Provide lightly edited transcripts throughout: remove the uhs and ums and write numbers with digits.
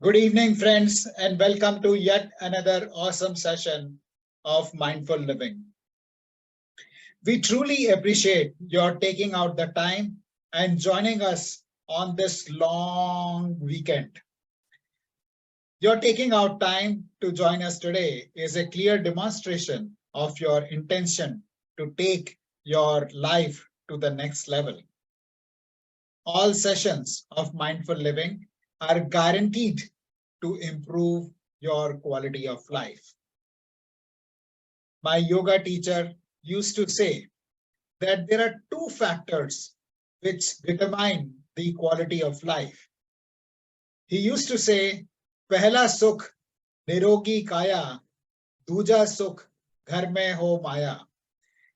Good evening, friends, and welcome to yet another awesome session of Mindful Living. We truly appreciate your taking out the time and joining us on this long weekend. Your taking out time to join us today is a clear demonstration of your intention to take your life to the next level. All sessions of Mindful Living are guaranteed to improve your quality of life. My yoga teacher used to say that there are two factors which determine the quality of life. He used to say, Pehla sukh nirogi kaya, duja sukh ghar mein ho maya.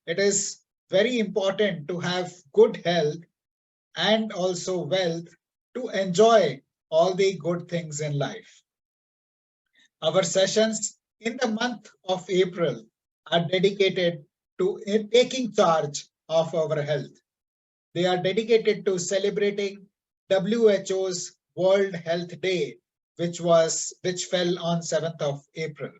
It is very important to have good health and also wealth to enjoy all the good things in life. Our sessions in the month of April are dedicated to taking charge of our health. They are dedicated to celebrating WHO's World Health Day, which fell on 7th of April.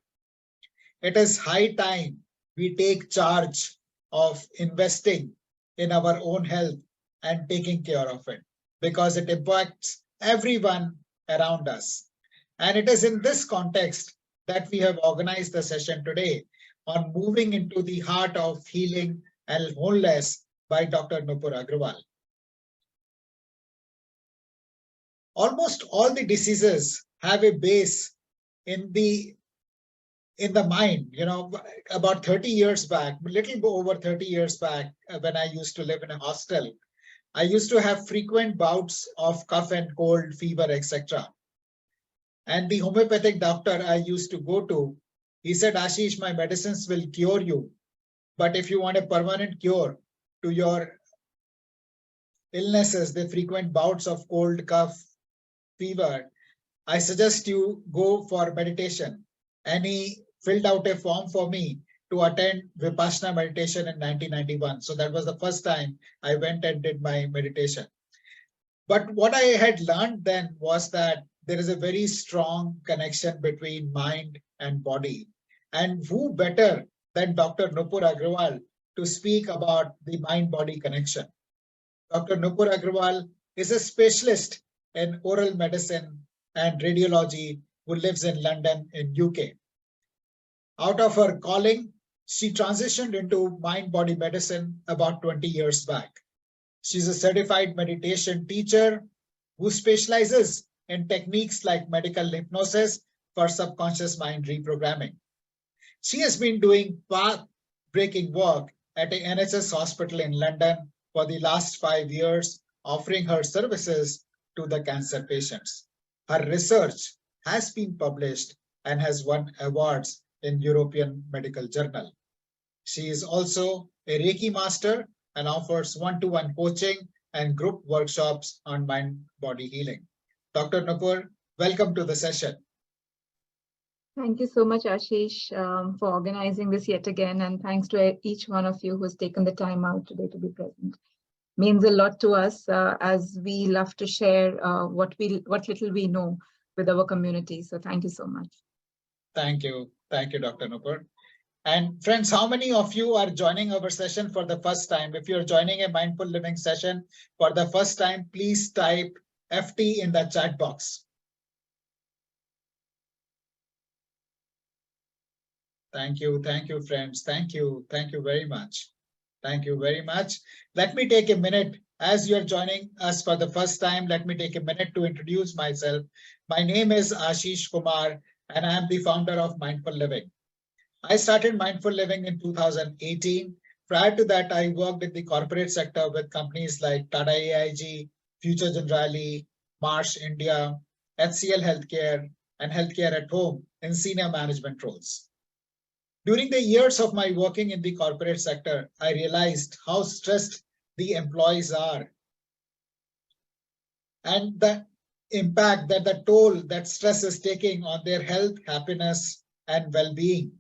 It is high time we take charge of investing in our own health and taking care of it because it impacts everyone around us. And it is in this context that we have organized the session today on moving into the heart of healing and wholeness by Dr. Nupur Agarwal. Almost all the diseases have a base in the mind. About 30 years back, a little over 30 years back, when I used to live in a hostel, I used to have frequent bouts of cough and cold, fever, etc. And the homeopathic doctor I used to go to, he said, Ashish, my medicines will cure you. But if you want a permanent cure to your illnesses, the frequent bouts of cold, cough, fever, I suggest you go for meditation. And he filled out a form for me to attend Vipassana meditation in 1991. So that was the first time I went and did my meditation. But what I had learned then was that there is a very strong connection between mind and body. And who better than Dr. Nupur Agarwal to speak about the mind-body connection? Dr. Nupur Agarwal is a specialist in oral medicine and radiology who lives in London in UK. Out of her calling, she transitioned into mind-body medicine about 20 years back. She's a certified meditation teacher who specializes in techniques like medical hypnosis for subconscious mind reprogramming. She has been doing path-breaking work at an NHS hospital in London for the last 5 years, offering her services to the cancer patients. Her research has been published and has won awards in European Medical Journal. She is also a Reiki master and offers one-to-one coaching and group workshops on mind-body healing. Dr. Nupur, welcome to the session. Thank you so much, Ashish, for organizing this yet again. And thanks to each one of you who has taken the time out today to be present. Means a lot to us as we love to share what little we know with our community. So thank you so much. Thank you. Thank you, Dr. Nupur. And friends, how many of you are joining our session for the first time? If you're joining a mindful living session for the first time, please type FT in the chat box. Thank you, friends. Thank you very much. Thank you very much. Let me take a minute, as you're joining us for the first time, let me take a minute to introduce myself. My name is Ashish Kumar, and I am the founder of Mindful Living. I started Mindful Living in 2018. Prior to that, I worked in the corporate sector with companies like Tata AIG, Future Generali, Marsh India, HCL Healthcare, and Healthcare at Home in senior management roles. During the years of my working in the corporate sector, I realized how stressed the employees are and the impact that the toll that stress is taking on their health, happiness, and well-being.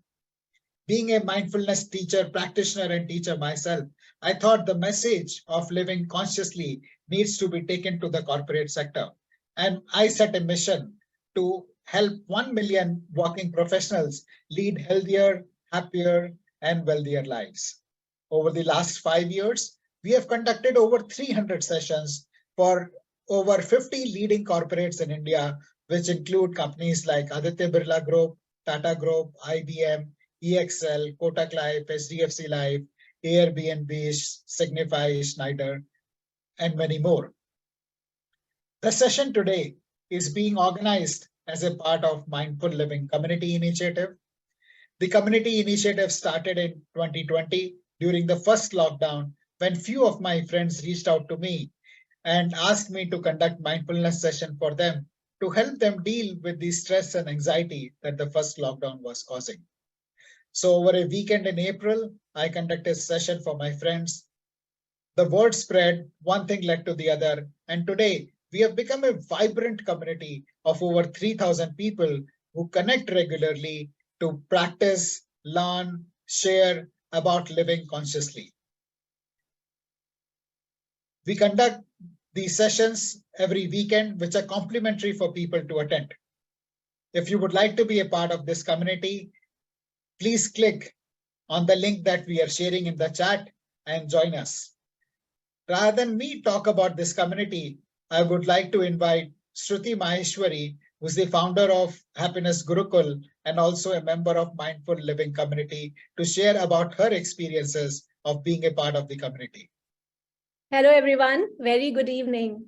Being a mindfulness teacher, practitioner, and teacher myself, I thought the message of living consciously needs to be taken to the corporate sector. And I set a mission to help 1 million working professionals lead healthier, happier, and wealthier lives. Over the last 5 years, we have conducted over 300 sessions for over 50 leading corporates in India, which include companies like Aditya Birla Group, Tata Group, IBM, EXL, Kotak Life, SDFC Life, Airbnb, Signify, Schneider, and many more. The session today is being organized as a part of Mindful Living Community Initiative. The community initiative started in 2020 during the first lockdown, when few of my friends reached out to me and asked me to conduct mindfulness session for them to help them deal with the stress and anxiety that the first lockdown was causing. So over a weekend in April, I conducted a session for my friends. The word spread, one thing led to the other, and today we have become a vibrant community of over 3,000 people who connect regularly to practice, learn, share about living consciously. We conduct these sessions every weekend, which are complimentary for people to attend. If you would like to be a part of this community, please click on the link that we are sharing in the chat and join us. Rather than me talk about this community, I would like to invite Shruti Maheshwari, who's the founder of Happiness Gurukul and also a member of Mindful Living Community, to share about her experiences of being a part of the community. Hello, everyone. Very good evening.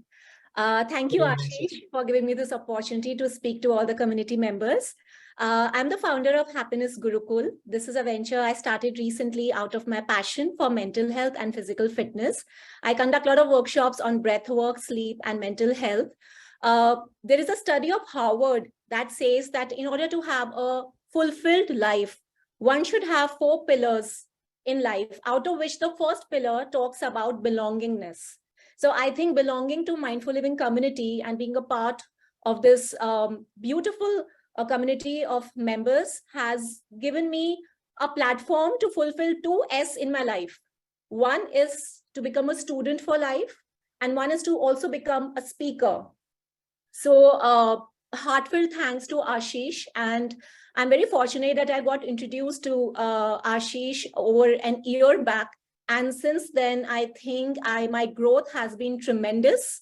Thank you, Ashish, for giving me this opportunity to speak to all the community members. I'm the founder of Happiness Gurukul. This is a venture I started recently out of my passion for mental health and physical fitness. I conduct a lot of workshops on breath work, sleep, and mental health. There is a study of Harvard that says that in order to have a fulfilled life, one should have 4 pillars in life, out of which the first pillar talks about belongingness. So I think belonging to Mindful Living community and being a part of this beautiful community of members has given me a platform to fulfill 2 S in my life. One is to become a student for life, and one is to also become a speaker. So heartfelt thanks to Ashish, and I'm very fortunate that I got introduced to Ashish over an year back. And since then, I think my growth has been tremendous.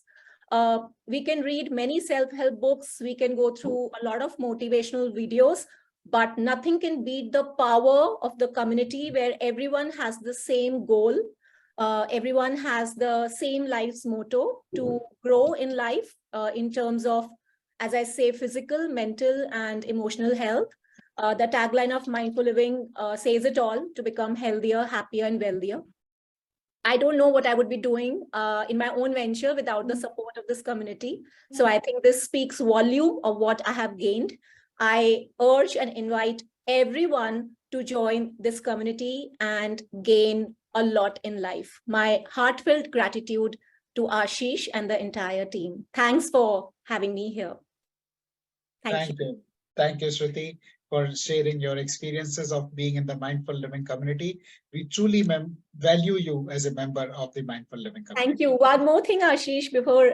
We can read many self-help books. We can go through a lot of motivational videos, but nothing can beat the power of the community where everyone has the same goal. Everyone has the same life's motto to grow in life in terms of, as I say, physical, mental, and emotional health. The tagline of Mindful Living says it all: to become healthier, happier, and wealthier. I don't know what I would be doing in my own venture without the support of this community. So I think this speaks volume of what I have gained. I urge and invite everyone to join this community and gain a lot in life. My heartfelt gratitude to Ashish and the entire team. Thanks for having me here. Thank you. Thank you, Shruti, for sharing your experiences of being in the Mindful Living community. We truly value you as a member of the Mindful Living community. Thank you. One more thing, Ashish, before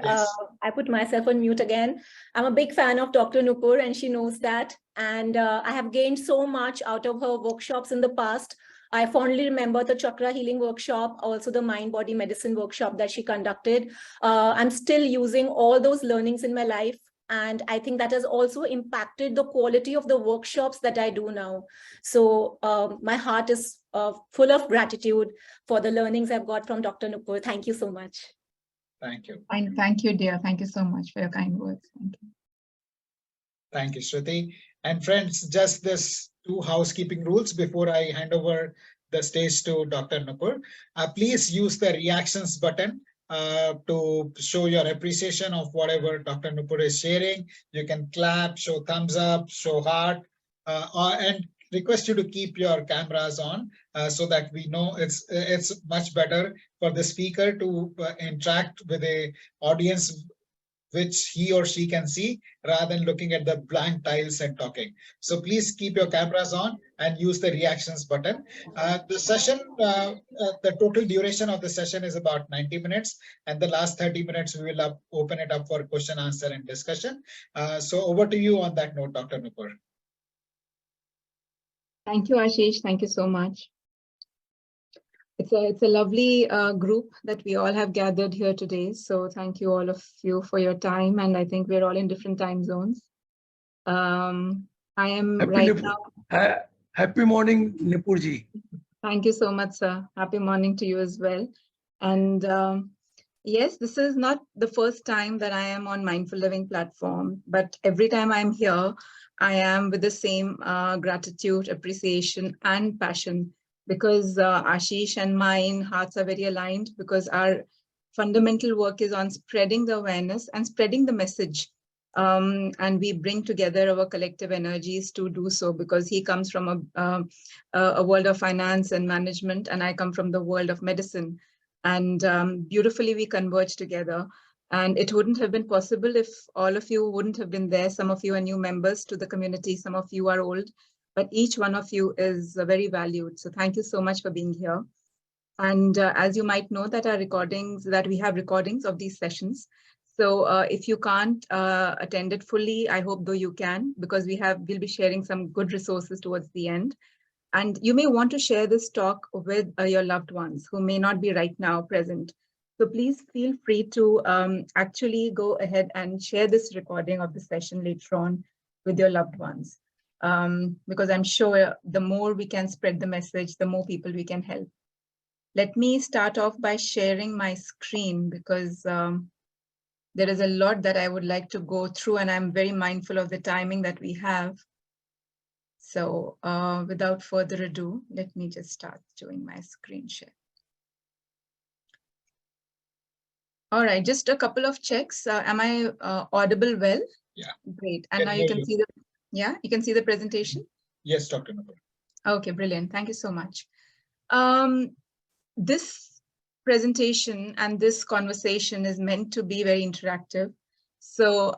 I put myself on mute again. I'm a big fan of Dr. Nupur, and she knows that. And I have gained so much out of her workshops in the past. I fondly remember the chakra healing workshop, also the mind body medicine workshop that she conducted. I'm still using all those learnings in my life. And I think that has also impacted the quality of the workshops that I do now. So my heart is full of gratitude for the learnings I've got from Dr. Nupur. Thank you so much. Thank you. Thank you, dear. Thank you so much for your kind words. Thank you. Thank you, Shruti. And friends, just this 2 housekeeping rules before I hand over the stage to Dr. Nupur. Please use the reactions button to show your appreciation of whatever Dr. Nupur is sharing. You can clap, show thumbs up, show heart, and request you to keep your cameras on so that we know it's much better for the speaker to interact with the audience which he or she can see rather than looking at the blank tiles and talking. So please keep your cameras on and use the reactions button. The session, the total duration of the session is about 90 minutes. And the last 30 minutes, we will open it up for question, answer, and discussion. So over to you on that note, Dr. Nupur. Thank you, Ashish. Thank you so much. It's a lovely group that we all have gathered here today. So thank you all of you for your time. And I think we're all in different time zones. I am now. Happy morning, Nupurji. Thank you so much, sir. Happy morning to you as well. And yes, this is not the first time that I am on Mindful Living platform, but every time I'm here, I am with the same gratitude, appreciation, and passion, because Ashish and mine hearts are very aligned, because our fundamental work is on spreading the awareness and spreading the message. And we bring together our collective energies to do so, because he comes from a world of finance and management, and I come from the world of medicine. And beautifully we converge together. And it wouldn't have been possible if all of you wouldn't have been there. Some of you are new members to the community, some of you are old, but each one of you is very valued. So thank you so much for being here. And as you might know, that we have recordings of these sessions. So if you can't attend it fully, I hope though you can, because we'll be sharing some good resources towards the end. And you may want to share this talk with your loved ones who may not be right now present. So please feel free to actually go ahead and share this recording of the session later on with your loved ones. Because I'm sure the more we can spread the message, the more people we can help. Let me start off by sharing my screen, because there is a lot that I would like to go through, and I'm very mindful of the timing that we have. So without further ado, let me just start doing my screen share. All right, just a couple of checks. Am I audible well? Yeah. Great. And now you can see you can see the presentation? Yes, Dr. Nupur. Okay, brilliant. Thank you so much. This presentation and this conversation is meant to be very interactive. So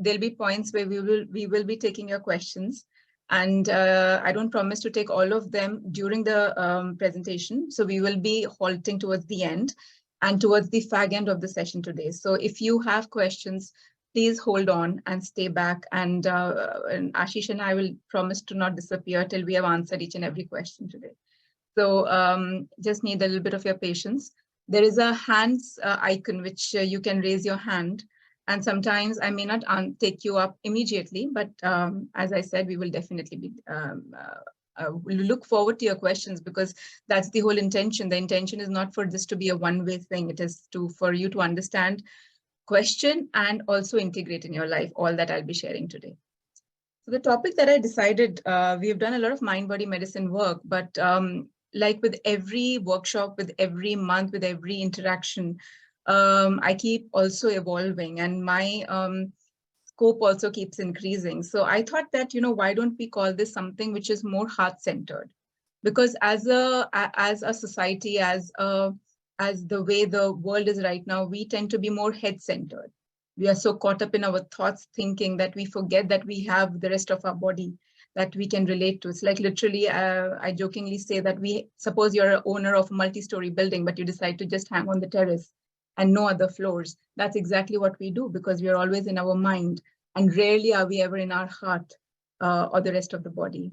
there'll be points where we will be taking your questions. And I don't promise to take all of them during the presentation. So we will be halting towards the end and towards the fag end of the session today. So if you have questions, please hold on and stay back. And Ashish and I will promise to not disappear till we have answered each and every question today. So just need a little bit of your patience. There is a hands icon which you can raise your hand. And sometimes I may not take you up immediately, but as I said, we will definitely be we'll look forward to your questions, because that's the whole intention. The intention is not for this to be a one-way thing. It is for you to understand, question, and also integrate in your life all that I'll be sharing today. So the topic that I decided, we have done a lot of mind-body medicine work, but like with every workshop, with every month, with every interaction, I keep also evolving, and my scope also keeps increasing. So I thought that, why don't we call this something which is more heart-centered? Because as a society, as the way the world is right now, we tend to be more head-centered. We are so caught up in our thoughts, thinking, that we forget that we have the rest of our body that we can relate to. It's like literally, I jokingly say that suppose you're an owner of a multi-story building, but you decide to just hang on the terrace and no other floors. That's exactly what we do, because we are always in our mind, and rarely are we ever in our heart or the rest of the body.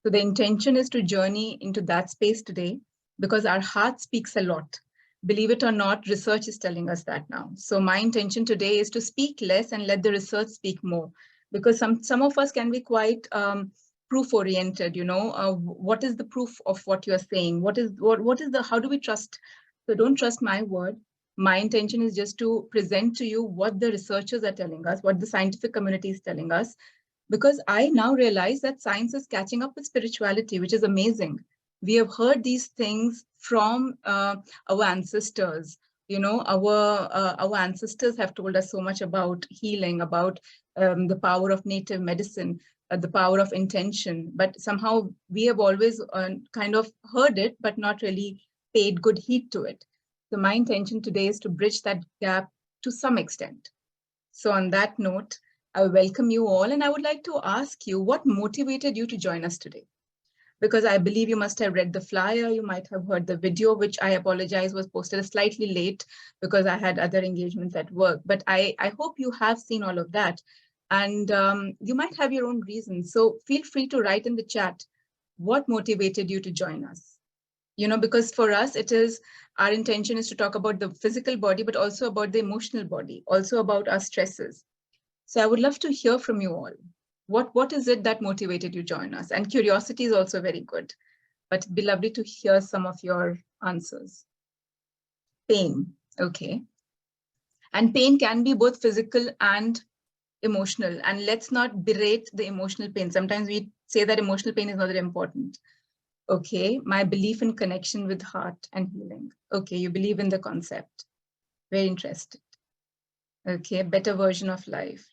So the intention is to journey into that space today, because our heart speaks a lot. Believe it or not, research is telling us that now. So my intention today is to speak less and let the research speak more, because some of us can be quite proof-oriented. What is the proof of what you're saying? How do we trust? So don't trust my word. My intention is just to present to you what the researchers are telling us, what the scientific community is telling us, because I now realize that science is catching up with spirituality, which is amazing. We have heard these things from our ancestors. Our ancestors have told us so much about healing, about the power of native medicine, the power of intention. But somehow we have always kind of heard it, but not really paid good heed to it. So my intention today is to bridge that gap to some extent. So on that note, I welcome you all, and I would like to ask you what motivated you to join us today? Because I believe you must have read the flyer, you might have heard the video, which I apologize was posted slightly late because I had other engagements at work, but I hope you have seen all of that. And you might have your own reasons. So feel free to write in the chat what motivated you to join us. Because for us, our intention is to talk about the physical body, but also about the emotional body, also about our stresses. So I would love to hear from you all. What is it that motivated you to join us? And curiosity is also very good, but it'd be lovely to hear some of your answers. Pain, okay. And pain can be both physical and emotional. And let's not berate the emotional pain. Sometimes we say that emotional pain is not that important. Okay, my belief in connection with heart and healing. Okay, you believe in the concept. Very interested. Okay, better version of life.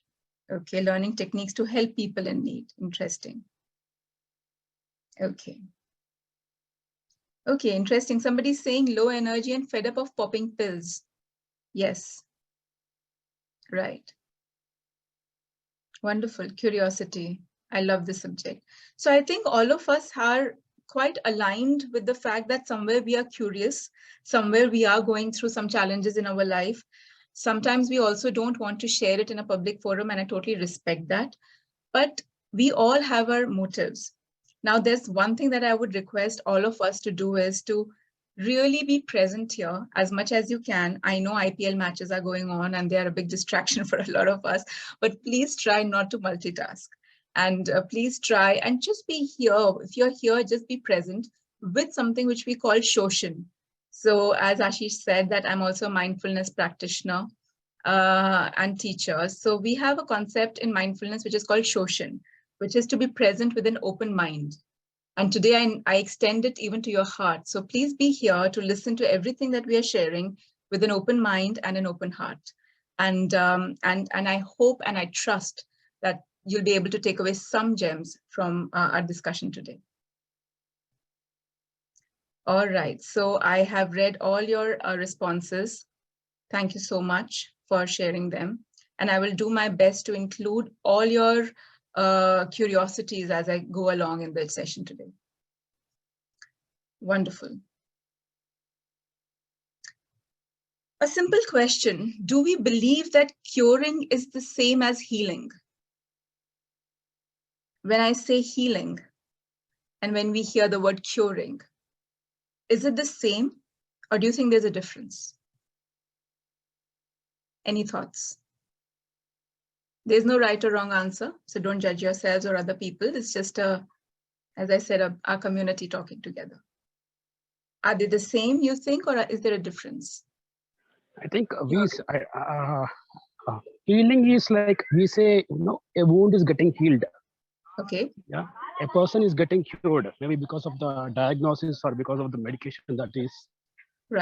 Okay, learning techniques to help people in need. Interesting. Okay. Okay, interesting. Somebody's saying low energy and fed up of popping pills. Yes. Right. Wonderful. Curiosity. I love this subject. So I think all of us are quite aligned with the fact that somewhere we are curious, somewhere we are going through some challenges in our life. Sometimes we also don't want to share it in a public forum, and I totally respect that. But we all have our motives. Now, there's one thing that I would request all of us to do is to really be present here as much as you can. I know IPL matches are going on and they are a big distraction for a lot of us, but please try not to multitask. And please try and just be here. If you're here, just be present with something which we call Shoshan. So as Ashish said, that I'm also a mindfulness practitioner and teacher. So we have a concept in mindfulness which is called Shoshan, which is to be present with an open mind. And today I extend it even to your heart. So please be here to listen to everything that we are sharing with an open mind and an open heart. And I hope and I trust that you'll be able to take away some gems from our discussion today. All right, so I have read all your responses. Thank you so much for sharing them. And I will do my best to include all your curiosities as I go along in the session today. Wonderful. A simple question. Do we believe that curing is the same as healing? When I say healing, and when we hear the word curing, is it the same, or do you think there's a difference? Any thoughts? There's no right or wrong answer, so don't judge yourselves or other people. It's just as I said, our community talking together. Are they the same, you think, or is there a difference? I think healing is like we say, a wound is getting healed. Okay. Yeah, a person is getting cured, maybe because of the diagnosis or because of the medication that is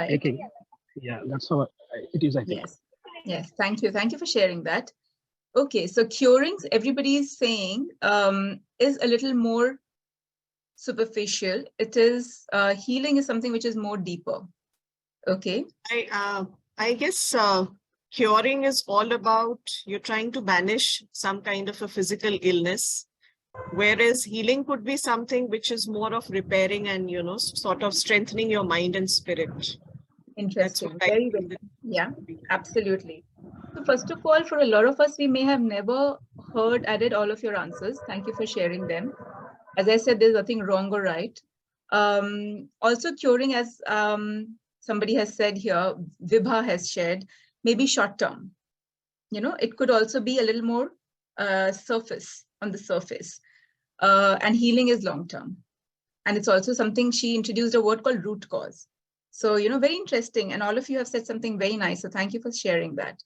taking. Yeah, that's how it is, I think. Yes. Thank you. Thank you for sharing that. Okay, so curing, everybody is saying, is a little more superficial. It is healing is something which is more deeper. Okay. I guess curing is all about you're trying to banish some kind of a physical illness, whereas healing could be something which is more of repairing and, sort of strengthening your mind and spirit. Interesting. Very good. Yeah, absolutely. So first of all, for a lot of us, we may have never added all of your answers. Thank you for sharing them. As I said, there's nothing wrong or right. Also curing, as somebody has said here, Vibha has shared, maybe short term. It could also be a little more on the surface. And healing is long term. And it's also something, she introduced a word called root cause. So, very interesting. And all of you have said something very nice. So thank you for sharing that.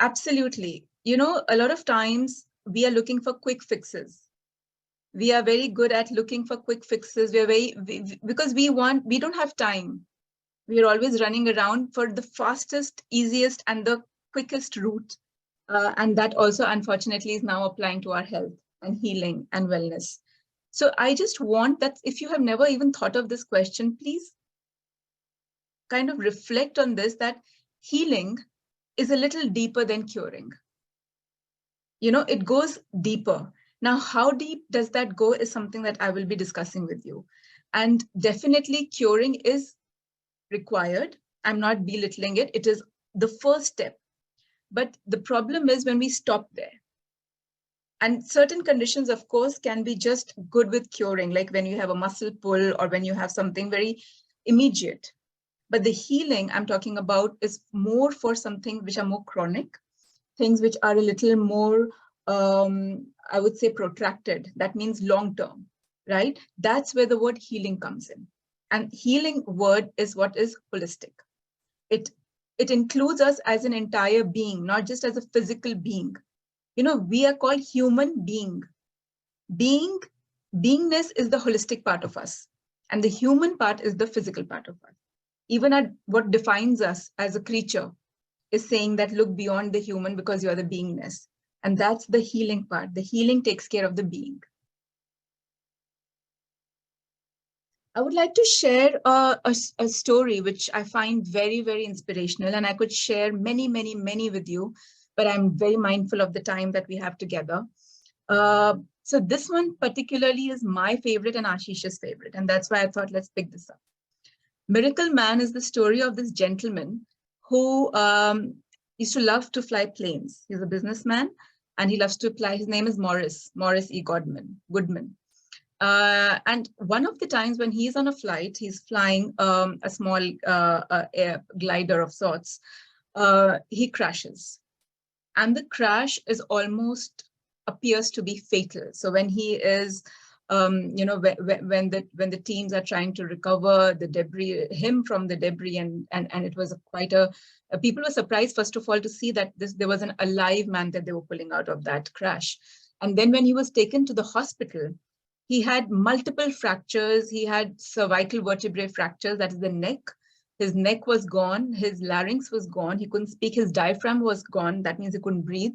Absolutely. A lot of times we are looking for quick fixes. We are very good at looking for quick fixes. Because we don't have time. We are always running around for the fastest, easiest, and the quickest route. And that also, unfortunately, is now applying to our health and healing and wellness. So I just want that if you have never even thought of this question, please kind of reflect on this, that healing is a little deeper than curing. It goes deeper. Now, how deep does that go is something that I will be discussing with you. And definitely curing is required. I'm not belittling it. It is the first step. But the problem is when we stop there. And certain conditions, of course, can be just good with curing, like when you have a muscle pull or when you have something very immediate. But the healing I'm talking about is more for something which are more chronic, things which are a little more, I would say, protracted. That means long-term, right? That's where the word healing comes in. And healing word is what is holistic. It includes us as an entire being, not just as a physical being. We are called human being. Beingness is the holistic part of us. And the human part is the physical part of us. Even at what defines us as a creature is saying that look beyond the human because you are the beingness. And that's the healing part. The healing takes care of the being. I would like to share a story which I find very, very inspirational, and I could share many, many, many with you, but I'm very mindful of the time that we have together. So this one particularly is my favorite and Ashish's favorite, and that's why I thought let's pick this up. Miracle Man is the story of this gentleman who used to love to fly planes. He's a businessman and he loves to fly. His name is Morris E. Goodman. And one of the times when he's on a flight, he's flying a small air glider of sorts, he crashes. And the crash is almost appears to be fatal. So when he is, when the teams are trying to recover the debris, him from the debris, and it was quite people were surprised, first of all, to see that there was an alive man that they were pulling out of that crash. And then when he was taken to the hospital, he had multiple fractures. He had cervical vertebrae fractures, that is the neck. His neck was gone. His larynx was gone. He couldn't speak. His diaphragm was gone. That means he couldn't breathe.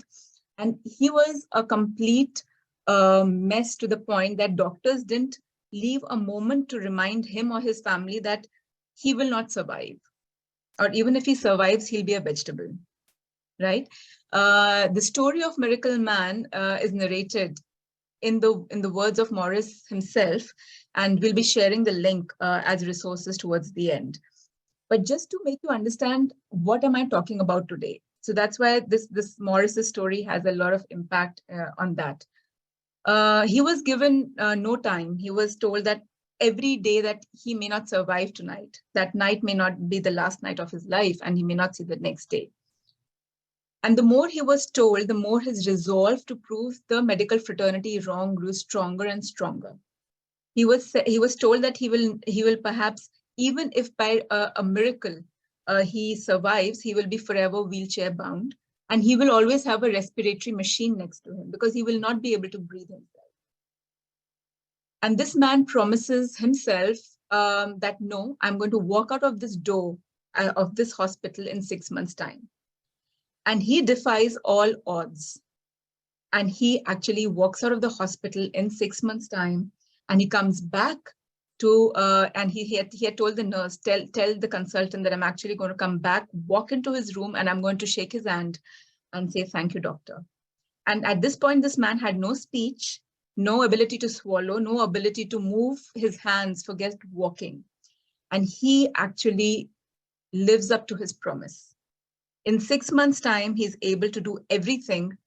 And he was a complete mess to the point that doctors didn't leave a moment to remind him or his family that he will not survive. Or even if he survives, he'll be a vegetable, right? The story of Miracle Man is narrated in the words of Morris himself, and we'll be sharing the link as resources towards the end. But just to make you understand what am I talking about today. So that's why this Morris's story has a lot of impact on that. He was given no time. He was told that every day that he may not survive tonight, that night may not be the last night of his life, and he may not see the next day. And the more he was told, the more his resolve to prove the medical fraternity wrong grew stronger and stronger. He was told that he will perhaps, even if by a miracle he survives, he will be forever wheelchair bound, and he will always have a respiratory machine next to him because he will not be able to breathe himself. And this man promises himself that no, I'm going to walk out of this door of this hospital in 6 months' time. And he defies all odds. And he actually walks out of the hospital in 6 months' time. And he comes back to, and he had told the nurse, tell the consultant that I'm actually going to come back, walk into his room, and I'm going to shake his hand and say, thank you, doctor. And at this point, this man had no speech, no ability to swallow, no ability to move his hands, forget walking. And he actually lives up to his promise. In 6 months' time, he's able to do everything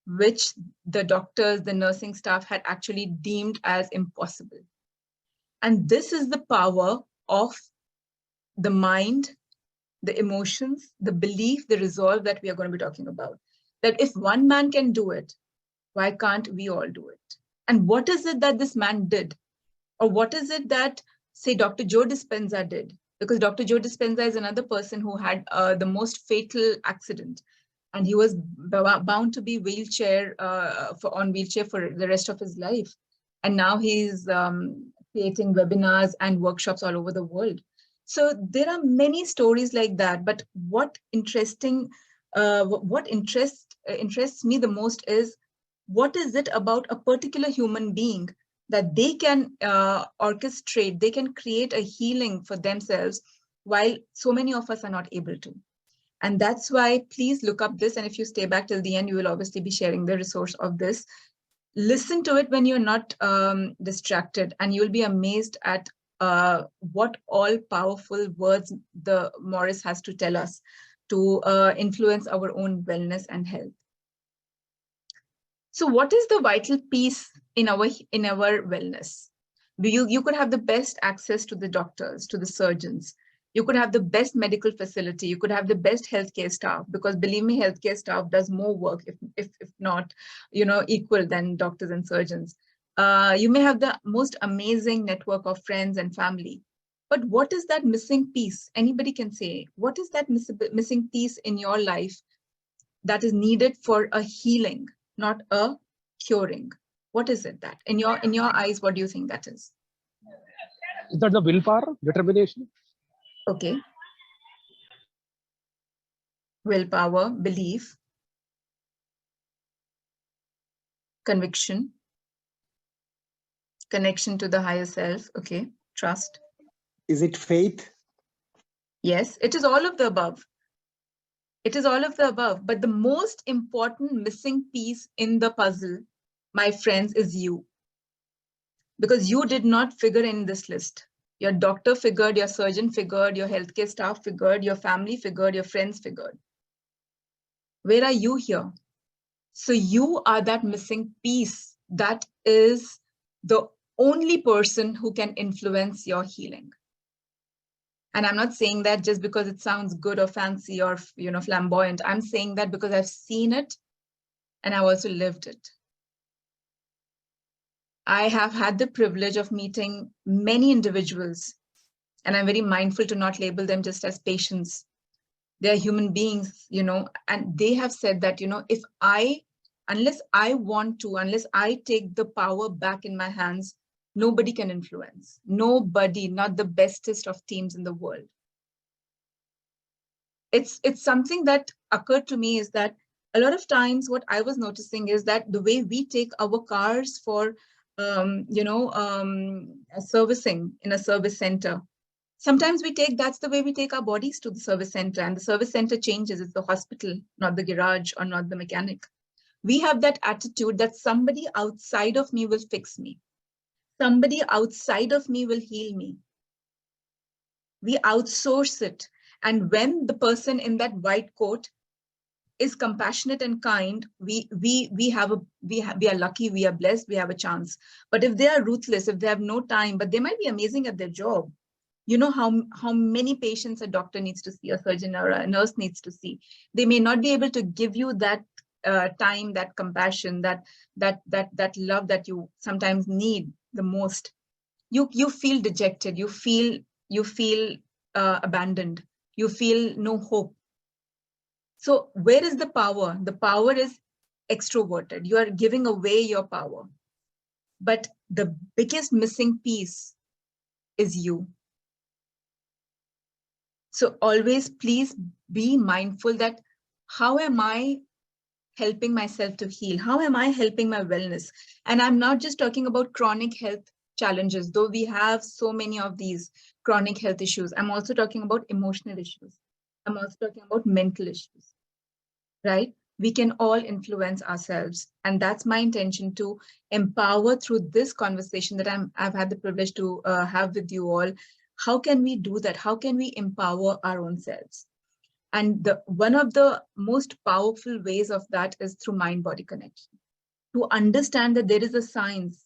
which the doctors, the nursing staff had actually deemed as impossible. And this is the power of the mind, the emotions, the belief, the resolve that we are going to be talking about. That if one man can do it, why can't we all do it? And what is it that this man did? Or what is it that, say, Dr. Joe Dispenza did? Because Dr. Joe Dispenza is another person who had the most fatal accident. And he was bound to be on wheelchair for the rest of his life. And now he's creating webinars and workshops all over the world. So there are many stories like that. But what interests me the most is, what is it about a particular human being that they can orchestrate, they can create a healing for themselves while so many of us are not able to. And that's why please look up this. And if you stay back till the end, you will obviously be sharing the resource of this. Listen to it when you're not distracted, and you'll be amazed at what all powerful words the Morris has to tell us to influence our own wellness and health. So what is the vital piece in our wellness? You could have the best access to the doctors, to the surgeons. You could have the best medical facility. You could have the best healthcare staff, because believe me, healthcare staff does more work, if not, equal than doctors and surgeons. You may have the most amazing network of friends and family. But what is that missing piece? Anybody can say, what is that missing piece in your life that is needed for a healing, not a curing? What is it that, in your eyes, what do you think that is? Is that the willpower, determination? Okay. Willpower, belief, conviction, connection to the higher self. Okay. Trust. Is it faith? Yes, it is all of the above. It is all of the above. But the most important missing piece in the puzzle, my friends, is you. Because you did not figure in this list. Your doctor figured, your surgeon figured, your healthcare staff figured, your family figured, your friends figured. Where are you here? So you are that missing piece that is the only person who can influence your healing. And I'm not saying that just because it sounds good or fancy or flamboyant. I'm saying that because I've seen it and I've also lived it. I have had the privilege of meeting many individuals, and I'm very mindful to not label them just as patients. They're human beings, and they have said that, unless I take the power back in my hands, nobody can influence. Nobody, not the bestest of teams in the world. It's something that occurred to me is that a lot of times what I was noticing is that the way we take our cars for servicing in a service center, sometimes that's the way we take our bodies to the service center, and the service center changes. It's the hospital, not the garage or not the mechanic. We have that attitude that somebody outside of me will fix me. Somebody outside of me will heal me. We outsource it. And when the person in that white coat is compassionate and kind, we are lucky, we are blessed, we have a chance. But if they are ruthless, if they have no time, but they might be amazing at their job, you know how many patients a doctor needs to see, a surgeon or a nurse needs to see. They may not be able to give you that time, that compassion, that love that you sometimes need the most. You feel dejected, you feel abandoned, you feel no hope. So where is the power? The power is extroverted. You are giving away your power. But the biggest missing piece is you. So always please be mindful that how am I helping myself to heal? How am I helping my wellness? And I'm not just talking about chronic health challenges, though we have so many of these chronic health issues. I'm also talking about emotional issues. I'm also talking about mental issues, right? We can all influence ourselves. And that's my intention, to empower through this conversation that I've had the privilege to have with you all. How can we do that? How can we empower our own selves? And one of the most powerful ways of that is through mind-body connection. To understand that there is a science,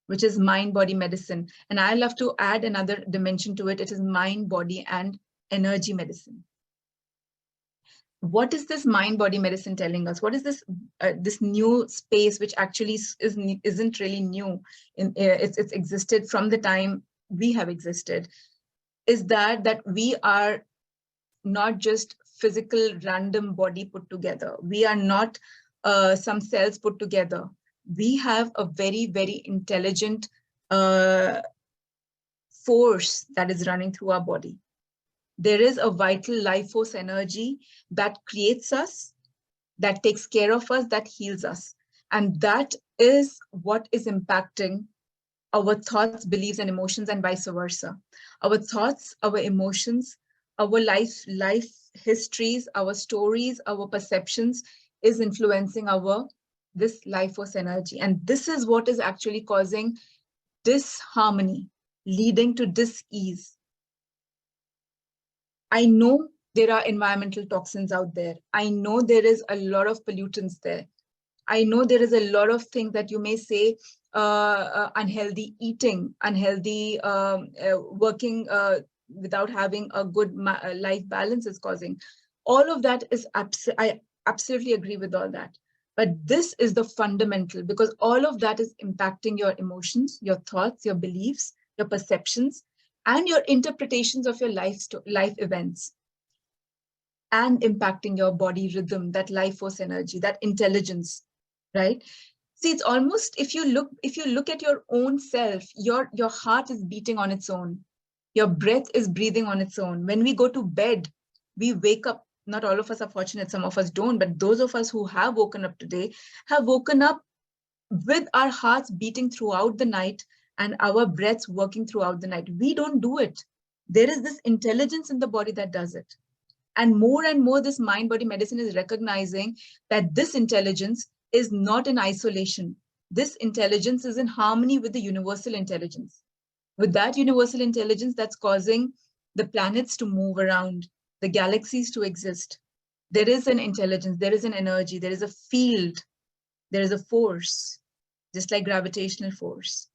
which is mind-body medicine. And I love to add another dimension to it. It is mind, body, and energy medicine. What is this mind-body medicine telling us? What is this this new space, which actually isn't really new? It's existed from the time we have existed. Is that we are not just physical random body put together. We are not some cells put together. We have a very, very intelligent force that is running through our body. There is a vital life force energy that creates us, that takes care of us, that heals us. And that is what is impacting our thoughts, beliefs, and emotions, and vice versa. Our thoughts, our emotions, our life histories, our stories, our perceptions is influencing this life force energy. And this is what is actually causing disharmony, leading to dis-ease. I know there are environmental toxins out there. I know there is a lot of pollutants there. I know there is a lot of things that you may say, unhealthy eating, unhealthy working without having a good life balance is causing. All of that is, I absolutely agree with all that. But this is the fundamental, because all of that is impacting your emotions, your thoughts, your beliefs, your perceptions, and your interpretations of your life events, and impacting your body rhythm, that life force energy, that intelligence, right? See, it's almost, if you look at your own self, your heart is beating on its own. Your breath is breathing on its own. When we go to bed, we wake up. Not all of us are fortunate, some of us don't, but those of us who have woken up today have woken up with our hearts beating throughout the night and our breaths working throughout the night. We don't do it. There is this intelligence in the body that does it. And more, this mind-body medicine is recognizing that this intelligence is not in isolation. This intelligence is in harmony with the universal intelligence. With that universal intelligence that's causing the planets to move around, the galaxies to exist. There is an intelligence, there is an energy, there is a field, there is a force, just like gravitational force,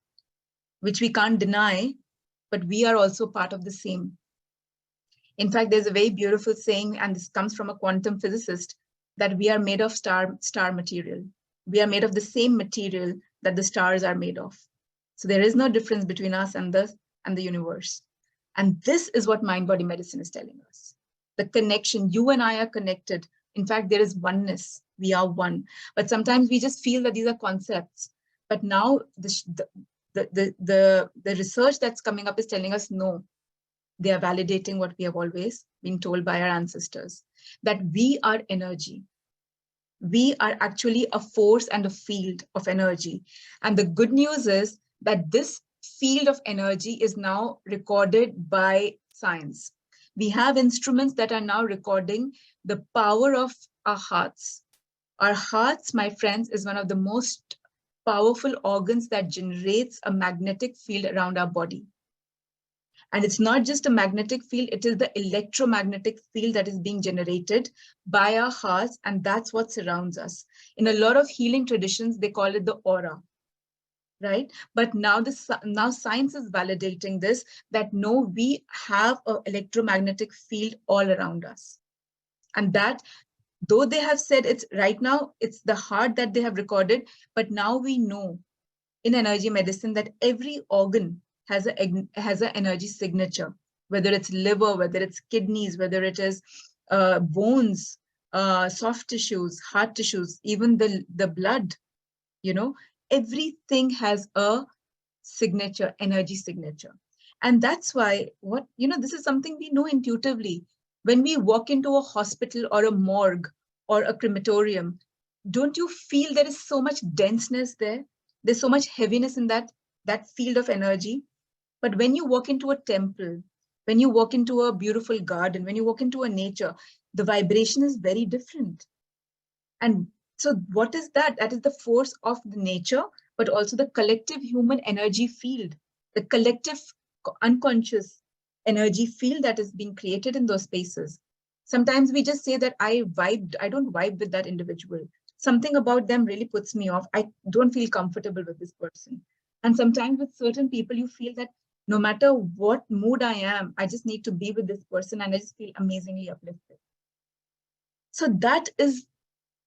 which we can't deny, but we are also part of the same. In fact, there's a very beautiful saying, and this comes from a quantum physicist, that we are made of star material. We are made of the same material that the stars are made of. So there is no difference between us and the universe. And this is what mind-body medicine is telling us. The connection, you and I are connected. In fact, there is oneness. We are one. But sometimes we just feel that these are concepts. But now the research that's coming up is telling us no. They are validating what we have always been told by our ancestors, that we are energy. We are actually a force and a field of energy. And the good news is that this field of energy is now recorded by science. We have instruments that are now recording the power of our hearts. Our hearts, my friends, is one of the most powerful organs that generates a magnetic field around our body. And it's not just a magnetic field, it is the electromagnetic field that is being generated by our hearts, and that's what surrounds us. In a lot of healing traditions, they call it the aura, right? But now science is validating this, that no, we have an electromagnetic field all around us. And that, though they have said it's right now, it's the heart that they have recorded, but now we know in energy medicine that every organ has an energy signature, whether it's liver, whether it's kidneys, whether it is bones, soft tissues, hard tissues, even the blood, you know, everything has a signature, energy signature. And that's why this is something we know intuitively. When we walk into a hospital or a morgue or a crematorium, don't you feel there is so much denseness there? There's so much heaviness in that field of energy. But when you walk into a temple, when you walk into a beautiful garden, when you walk into a nature, the vibration is very different. And so what is that? That is the force of the nature, but also the collective human energy field, the collective unconscious energy field that is being created in those spaces. Sometimes we just say that I don't vibe with that individual. Something about them really puts me off. I don't feel comfortable with this person. And sometimes with certain people, you feel that no matter what mood I am, I just need to be with this person and I just feel amazingly uplifted. So that is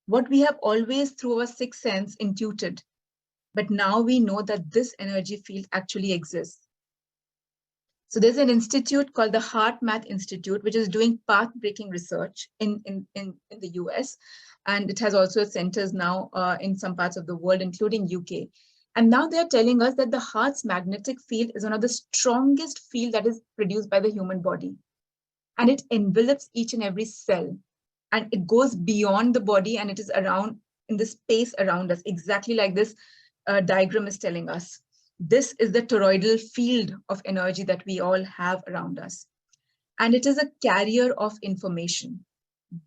what we have always through our sixth sense intuited. But now we know that this energy field actually exists. So there's an institute called the Heart Math Institute, which is doing path-breaking research in the US. And it has also centers now in some parts of the world, including UK. And now they're telling us that the heart's magnetic field is one of the strongest field that is produced by the human body. And it envelops each and every cell. And it goes beyond the body and it is around in the space around us, exactly like this diagram is telling us. This is the toroidal field of energy that we all have around us. and it is a carrier of information.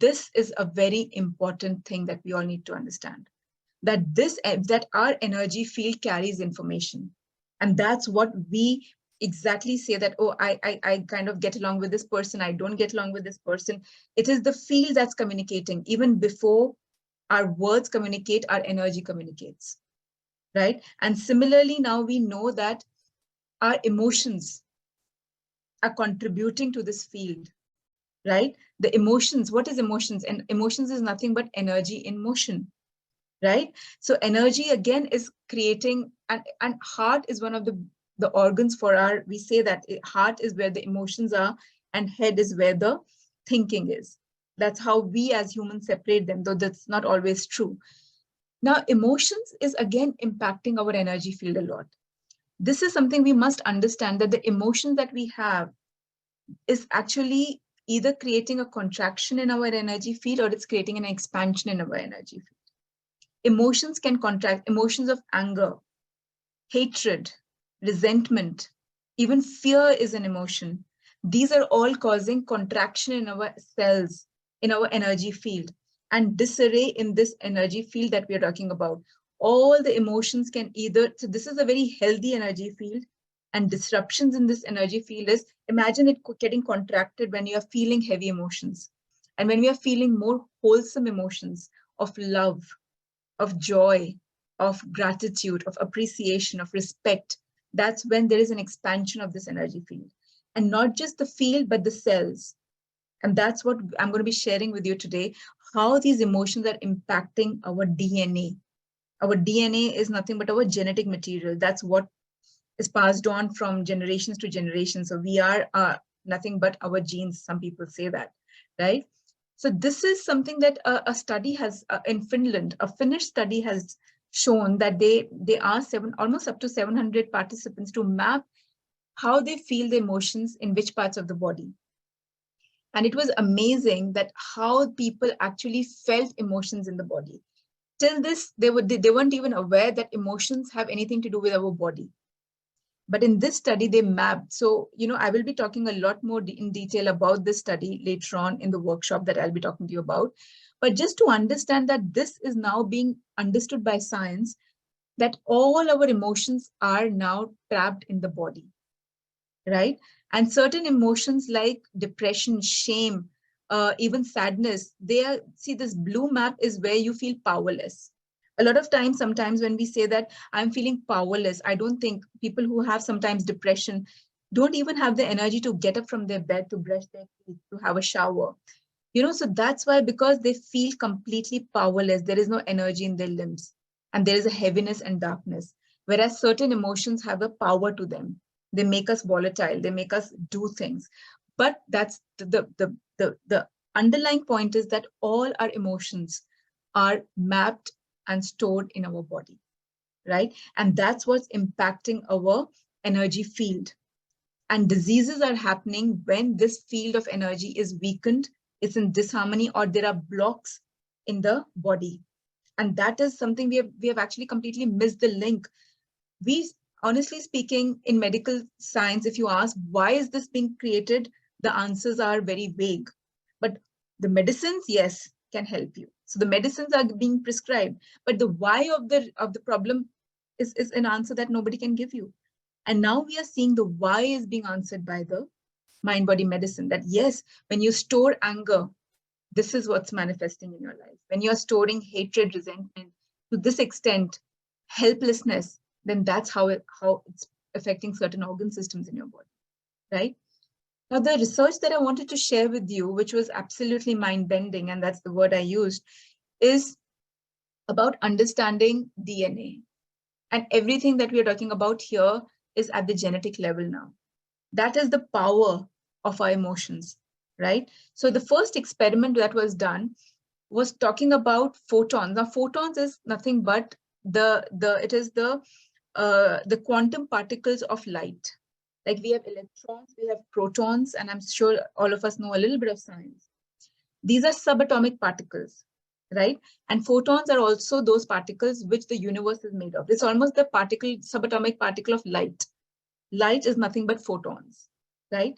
This is a very important thing that we all need to understand, that our energy field carries information. And that's what we exactly say, that, oh, I kind of get along with this person, I don't get along with this person. It is the field that's communicating. Even before our words communicate, our energy communicates, right? And similarly, now we know that our emotions are contributing to this field, right? The emotions, what is emotions? And emotions is nothing but energy in motion, right? So energy again is creating, and heart is one of the organs for our, we say that heart is where the emotions are and head is where the thinking is. That's how we as humans separate them, though that's not always true. Now, emotions is again impacting our energy field a lot. This is something we must understand, that the emotions that we have is actually either creating a contraction in our energy field or it's creating an expansion in our energy field. Emotions can contract, emotions of anger, hatred, resentment, even fear is an emotion. These are all causing contraction in our cells, in our energy field, and disarray in this energy field that we are talking about. All the emotions can either, so this is a very healthy energy field, and disruptions in this energy field is, imagine it getting contracted when you are feeling heavy emotions. And when we are feeling more wholesome emotions of love, of joy, of gratitude, of appreciation, of respect, that's when there is an expansion of this energy field. And not just the field, but the cells. And that's what I'm going to be sharing with you today, how these emotions are impacting our DNA. Our DNA is nothing but our genetic material. That's what is passed on from generations to generations. So we are nothing but our genes, some people say that, right? So this is something that a study has in Finland, a Finnish study has shown that they asked almost up to 700 participants to map how they feel the emotions in which parts of the body. And it was amazing that how people actually felt emotions in the body. Till this, they weren't even aware that emotions have anything to do with our body. But in this study, they mapped. So, I will be talking a lot more in detail about this study later on in the workshop that I'll be talking to you about. But just to understand that this is now being understood by science, that all our emotions are now trapped in the body, right? And certain emotions like depression, shame, even sadness, see, this blue map is where you feel powerless. A lot of times, sometimes when we say that I'm feeling powerless, I don't think people who have sometimes depression don't even have the energy to get up from their bed, to brush their teeth, to have a shower. So that's why, because they feel completely powerless, there is no energy in their limbs, and there is a heaviness and darkness. Whereas certain emotions have a power to them. They make us volatile, they make us do things. But that's the underlying point is that all our emotions are mapped and stored in our body, right? And that's what's impacting our energy field. And diseases are happening when this field of energy is weakened, it's in disharmony, or there are blocks in the body. And that is something we have actually completely missed the link. We, honestly speaking, in medical science, if you ask why is this being created, the answers are very vague. But the medicines, yes, can help you. So the medicines are being prescribed, but the why of the problem is an answer that nobody can give you. And now we are seeing the why is being answered by the mind-body medicine, that yes, when you store anger, this is what's manifesting in your life. When you're storing hatred, resentment, to this extent, helplessness, then that's how it's affecting certain organ systems in your body, right? Now, the research that I wanted to share with you, which was absolutely mind-bending, and that's the word I used, is about understanding DNA. And everything that we are talking about here is at the genetic level now. That is the power of our emotions, right? So the first experiment that was done was talking about photons. Now, photons is nothing but the quantum particles of light. Like we have electrons, we have protons, and I'm sure all of us know a little bit of science. These are subatomic particles, right? And photons are also those particles which the universe is made of. It's almost the subatomic particle of light. Light is nothing but photons, right?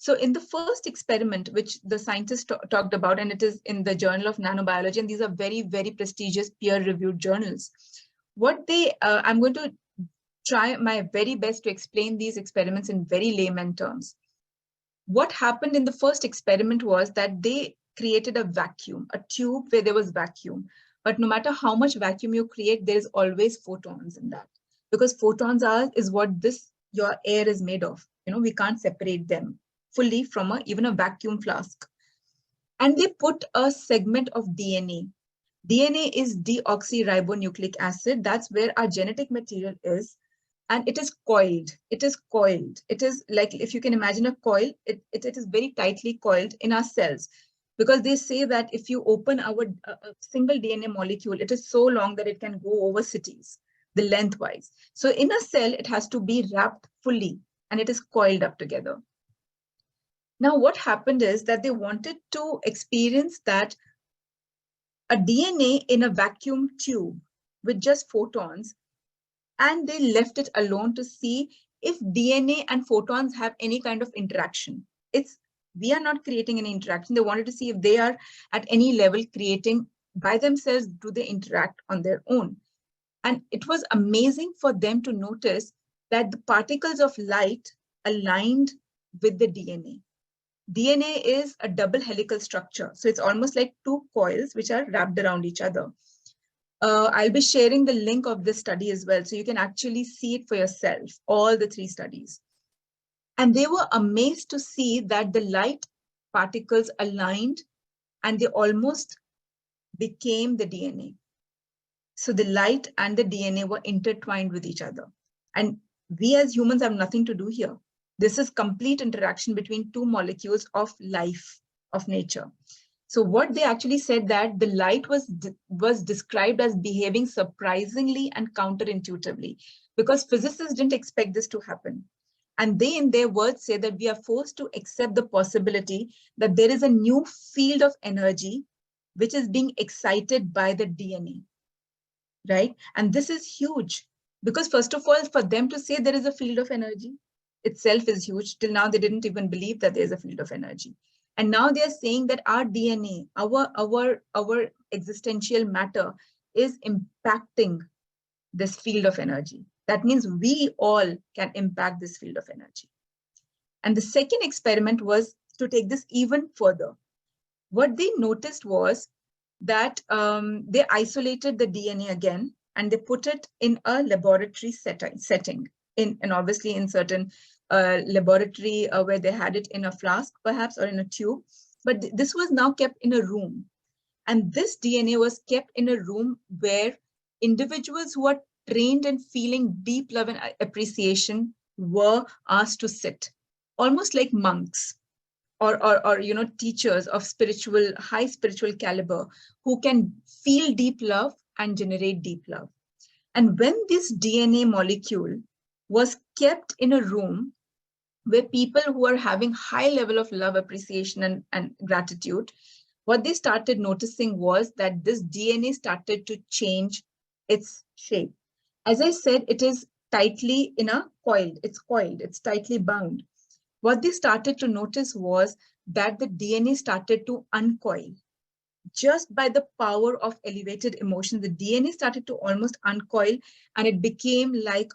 So in the first experiment, which the scientists talked about, and it is in the Journal of Nanobiology, and these are very, very prestigious peer-reviewed journals. What they, I'm going to try my very best to explain these experiments in very layman terms. What happened in the first experiment was that they created a vacuum, a tube where there was vacuum. But no matter how much vacuum you create, there is always photons in that. Because photons is what your air is made of. We can't separate them fully from even a vacuum flask. And they put a segment of DNA. DNA is deoxyribonucleic acid. That's where our genetic material is. And it is coiled. It is coiled. It is like, if you can imagine a coil, it is very tightly coiled in our cells. Because they say that if you open a single DNA molecule, it is so long that it can go over cities, the lengthwise. So in a cell, it has to be wrapped fully and it is coiled up together. Now, what happened is that they wanted to experience that a DNA in a vacuum tube with just photons, and they left it alone to see if DNA and photons have any kind of interaction. We are not creating any interaction. They wanted to see if they are at any level creating by themselves, do they interact on their own? And it was amazing for them to notice that the particles of light aligned with the DNA. DNA is a double helical structure. So it's almost like two coils which are wrapped around each other. I'll be sharing the link of this study as well, so you can actually see it for yourself, all the 3 studies. And they were amazed to see that the light particles aligned and they almost became the DNA. So the light and the DNA were intertwined with each other. And we as humans have nothing to do here. This is complete interaction between 2 molecules of life, of nature. So what they actually said that the light was described as behaving surprisingly and counterintuitively, because physicists didn't expect this to happen. And they, in their words, say that we are forced to accept the possibility that there is a new field of energy which is being excited by the DNA, right? And this is huge because, first of all, for them to say there is a field of energy itself is huge. Till now, they didn't even believe that there's a field of energy. And now they're saying that our DNA, our existential matter is impacting this field of energy. That means we all can impact this field of energy. And the second experiment was to take this even further. What they noticed was that they isolated the DNA again, and they put it in a laboratory setting, and obviously in certain laboratory where they had it in a flask, perhaps, or in a tube. But this was now kept in a room. And this DNA was kept in a room where individuals who are trained in feeling deep love and appreciation were asked to sit, almost like monks or teachers of high spiritual caliber who can feel deep love and generate deep love. And when this DNA molecule was kept in a room where people who are having high level of love, appreciation, and gratitude, what they started noticing was that this DNA started to change its shape. As I said, it is tightly coiled, it's tightly bound. What they started to notice was that the DNA started to uncoil. Just by the power of elevated emotion, the DNA started to almost uncoil, and it became like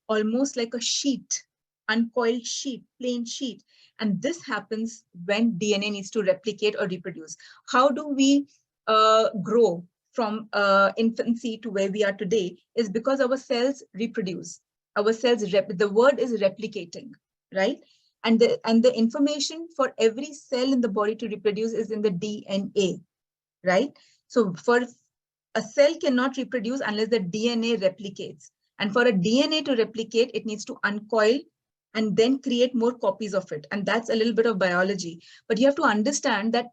almost like a sheet, uncoiled sheet, plain sheet. And this happens when DNA needs to replicate or reproduce. How do we grow from infancy to where we are today? Is because our cells reproduce. Our cells, the word is replicating, right? And the information for every cell in the body to reproduce is in the DNA, right? So for a cell cannot reproduce unless the DNA replicates. And for a DNA to replicate, it needs to uncoil and then create more copies of it. And that's a little bit of biology. But you have to understand that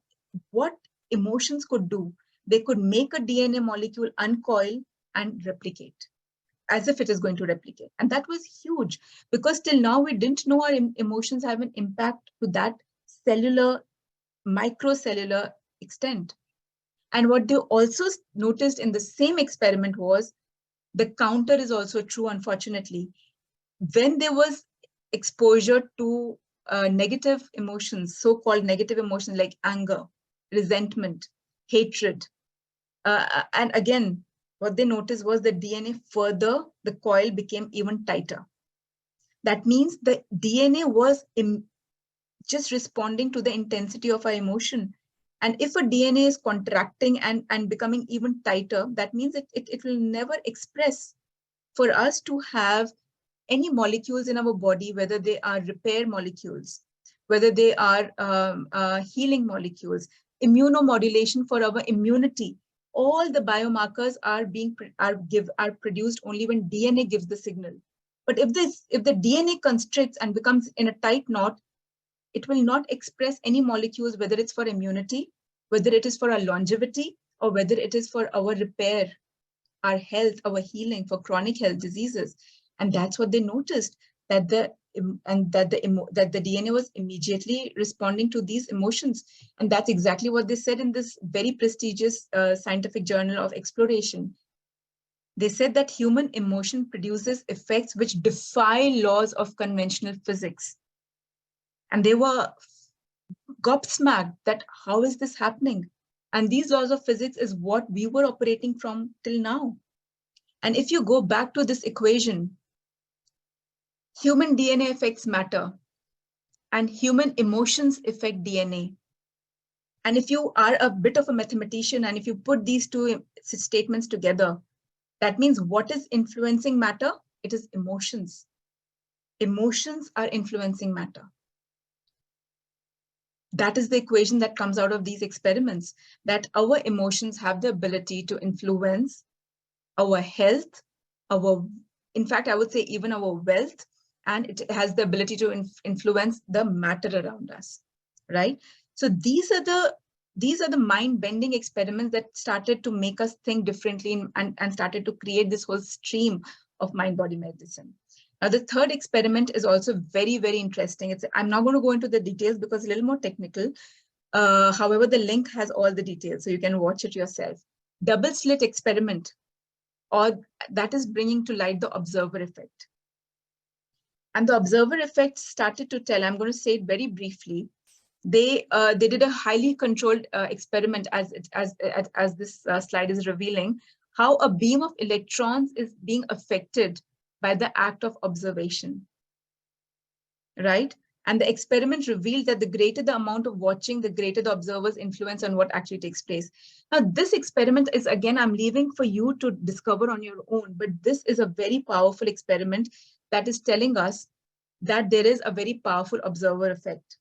what emotions could do, they could make a DNA molecule uncoil and replicate as if it is going to replicate. And that was huge because till now we didn't know our emotions have an impact to that cellular, microcellular extent. And what they also noticed in the same experiment was the counter is also true, unfortunately. When there was exposure to negative emotions, so-called negative emotions like anger, resentment, hatred. And again, what they noticed was the DNA further, the coil became even tighter. That means the DNA was just responding to the intensity of our emotion. And if a DNA is contracting and becoming even tighter, that means it will never express. For us to have any molecules in our body, whether they are repair molecules, whether they are healing molecules, immunomodulation for our immunity, all the biomarkers are produced only when DNA gives the signal. But if the DNA constricts and becomes in a tight knot, it will not express any molecules, whether it's for immunity, whether it is for our longevity, or whether it is for our repair, our health, our healing, for chronic health diseases. And that's what they noticed, that the DNA was immediately responding to these emotions. And that's exactly what they said in this very prestigious scientific journal of exploration. They said that human emotion produces effects which defy laws of conventional physics. And they were gobsmacked that how is this happening? And these laws of physics is what we were operating from till now. And if you go back to this equation, human DNA affects matter and human emotions affect DNA. And if you are a bit of a mathematician and if you put these two statements together, that means what is influencing matter? It is emotions. Emotions are influencing matter. That is the equation that comes out of these experiments, that our emotions have the ability to influence our health, in fact, I would say even our wealth, and it has the ability to influence the matter around us, right? So these are the mind-bending experiments that started to make us think differently and started to create this whole stream of mind-body medicine. Now, the third experiment is also very, very interesting. I'm not going to go into the details because it's a little more technical. However, the link has all the details, so you can watch it yourself. Double slit experiment, or that is bringing to light the observer effect. And the observer effect started to tell, I'm going to say it very briefly. They did a highly controlled experiment, as this slide is revealing, how a beam of electrons is being affected by the act of observation, right? And the experiment revealed that the greater the amount of watching, the greater the observer's influence on what actually takes place. Now, this experiment is, again, I'm leaving for you to discover on your own, but this is a very powerful experiment that is telling us that there is a very powerful observer effect.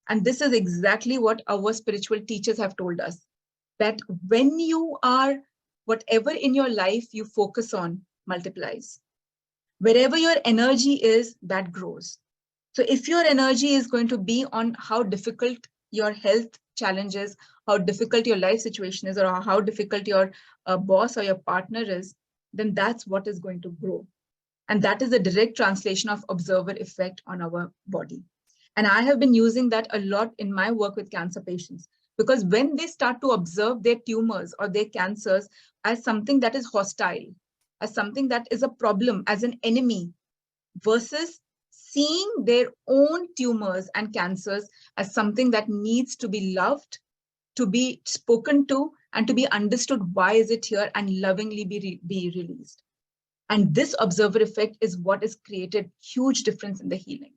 And this is exactly what our spiritual teachers have told us, that when you are, whatever in your life you focus on multiplies. Wherever your energy is, that grows. So if your energy is going to be on how difficult your health challenges, how difficult your life situation is, or how difficult your boss or your partner is, then that's what is going to grow. And that is a direct translation of observer effect on our body. And I have been using that a lot in my work with cancer patients, because when they start to observe their tumors or their cancers as something that is hostile, as something that is a problem, as an enemy, versus seeing their own tumors and cancers as something that needs to be loved, to be spoken to, and to be understood, why is it here, and lovingly be released. And this observer effect is what has created huge difference in the healing,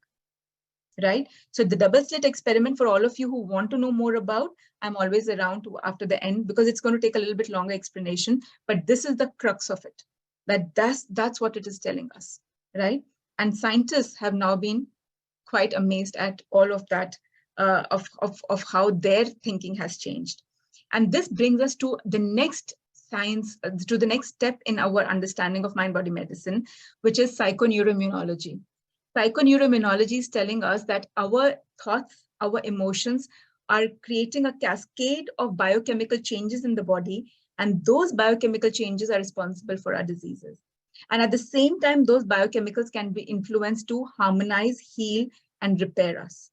right? So the double slit experiment, for all of you who want to know more about, I'm always around after the end, because it's going to take a little bit longer explanation, but this is the crux of it, that's what it is telling us, right? And scientists have now been quite amazed at all of that, of how their thinking has changed. And this brings us to the next science, to the next step in our understanding of mind-body medicine, which is psychoneuroimmunology. Psychoneuroimmunology is telling us that our thoughts, our emotions are creating a cascade of biochemical changes in the body, and those biochemical changes are responsible for our diseases. And at the same time, those biochemicals can be influenced to harmonize, heal, and repair us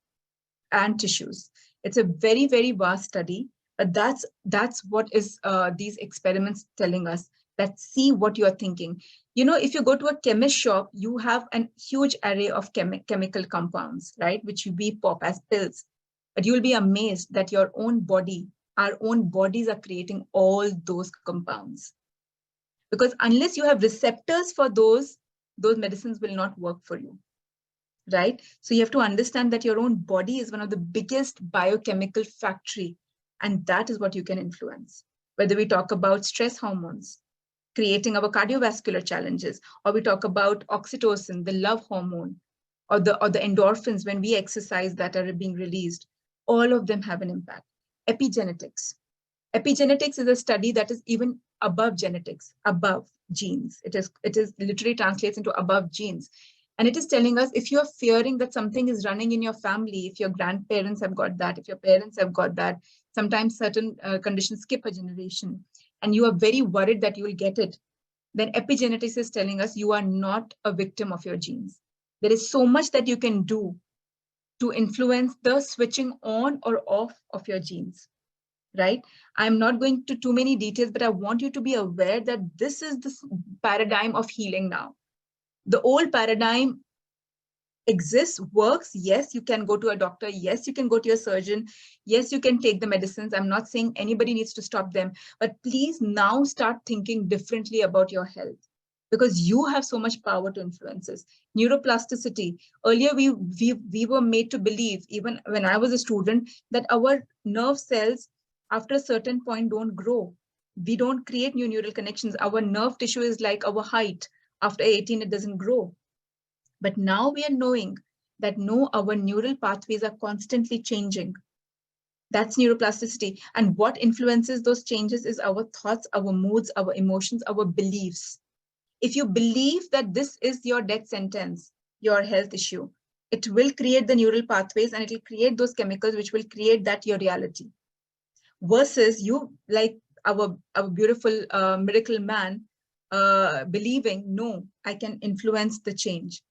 and tissues. It's a very, very vast study, but that's what is these experiments telling us, that see what you're thinking. You know, if you go to a chemist shop, you have a huge array of chemical compounds, right? Which we pop as pills. But you'll be amazed that your own body, our own bodies are creating all those compounds. Because unless you have receptors for those medicines will not work for you, right? So you have to understand that your own body is one of the biggest biochemical factory, and that is what you can influence. Whether we talk about stress hormones, creating our cardiovascular challenges, or we talk about oxytocin, the love hormone, or the endorphins when we exercise that are being released, all of them have an impact. Epigenetics. Epigenetics is a study that is even above genetics, above genes. It is literally translates into above genes. And it is telling us if you're fearing that something is running in your family, if your grandparents have got that, if your parents have got that, sometimes certain conditions skip a generation, and you are very worried that you will get it, then epigenetics is telling us you are not a victim of your genes. There is so much that you can do to influence the switching on or off of your genes, right? I'm not going to too many details, but I want you to be aware that this is the paradigm of healing now. The old paradigm exists, works. Yes, you can go to a doctor. Yes, you can go to your surgeon. Yes, you can take the medicines. I'm not saying anybody needs to stop them, but please now start thinking differently about your health, because you have so much power to influence this. Neuroplasticity. Earlier, we were made to believe, even when I was a student, that our nerve cells after a certain point don't grow. We don't create new neural connections. Our nerve tissue is like our height. After 18, it doesn't grow. But now we are knowing that no, our neural pathways are constantly changing. That's neuroplasticity. And what influences those changes is our thoughts, our moods, our emotions, our beliefs. If you believe that this is your death sentence, your health issue, it will create the neural pathways and it will create those chemicals which will create that your reality. Versus you, like our beautiful miracle man, believing, no, I can influence the change.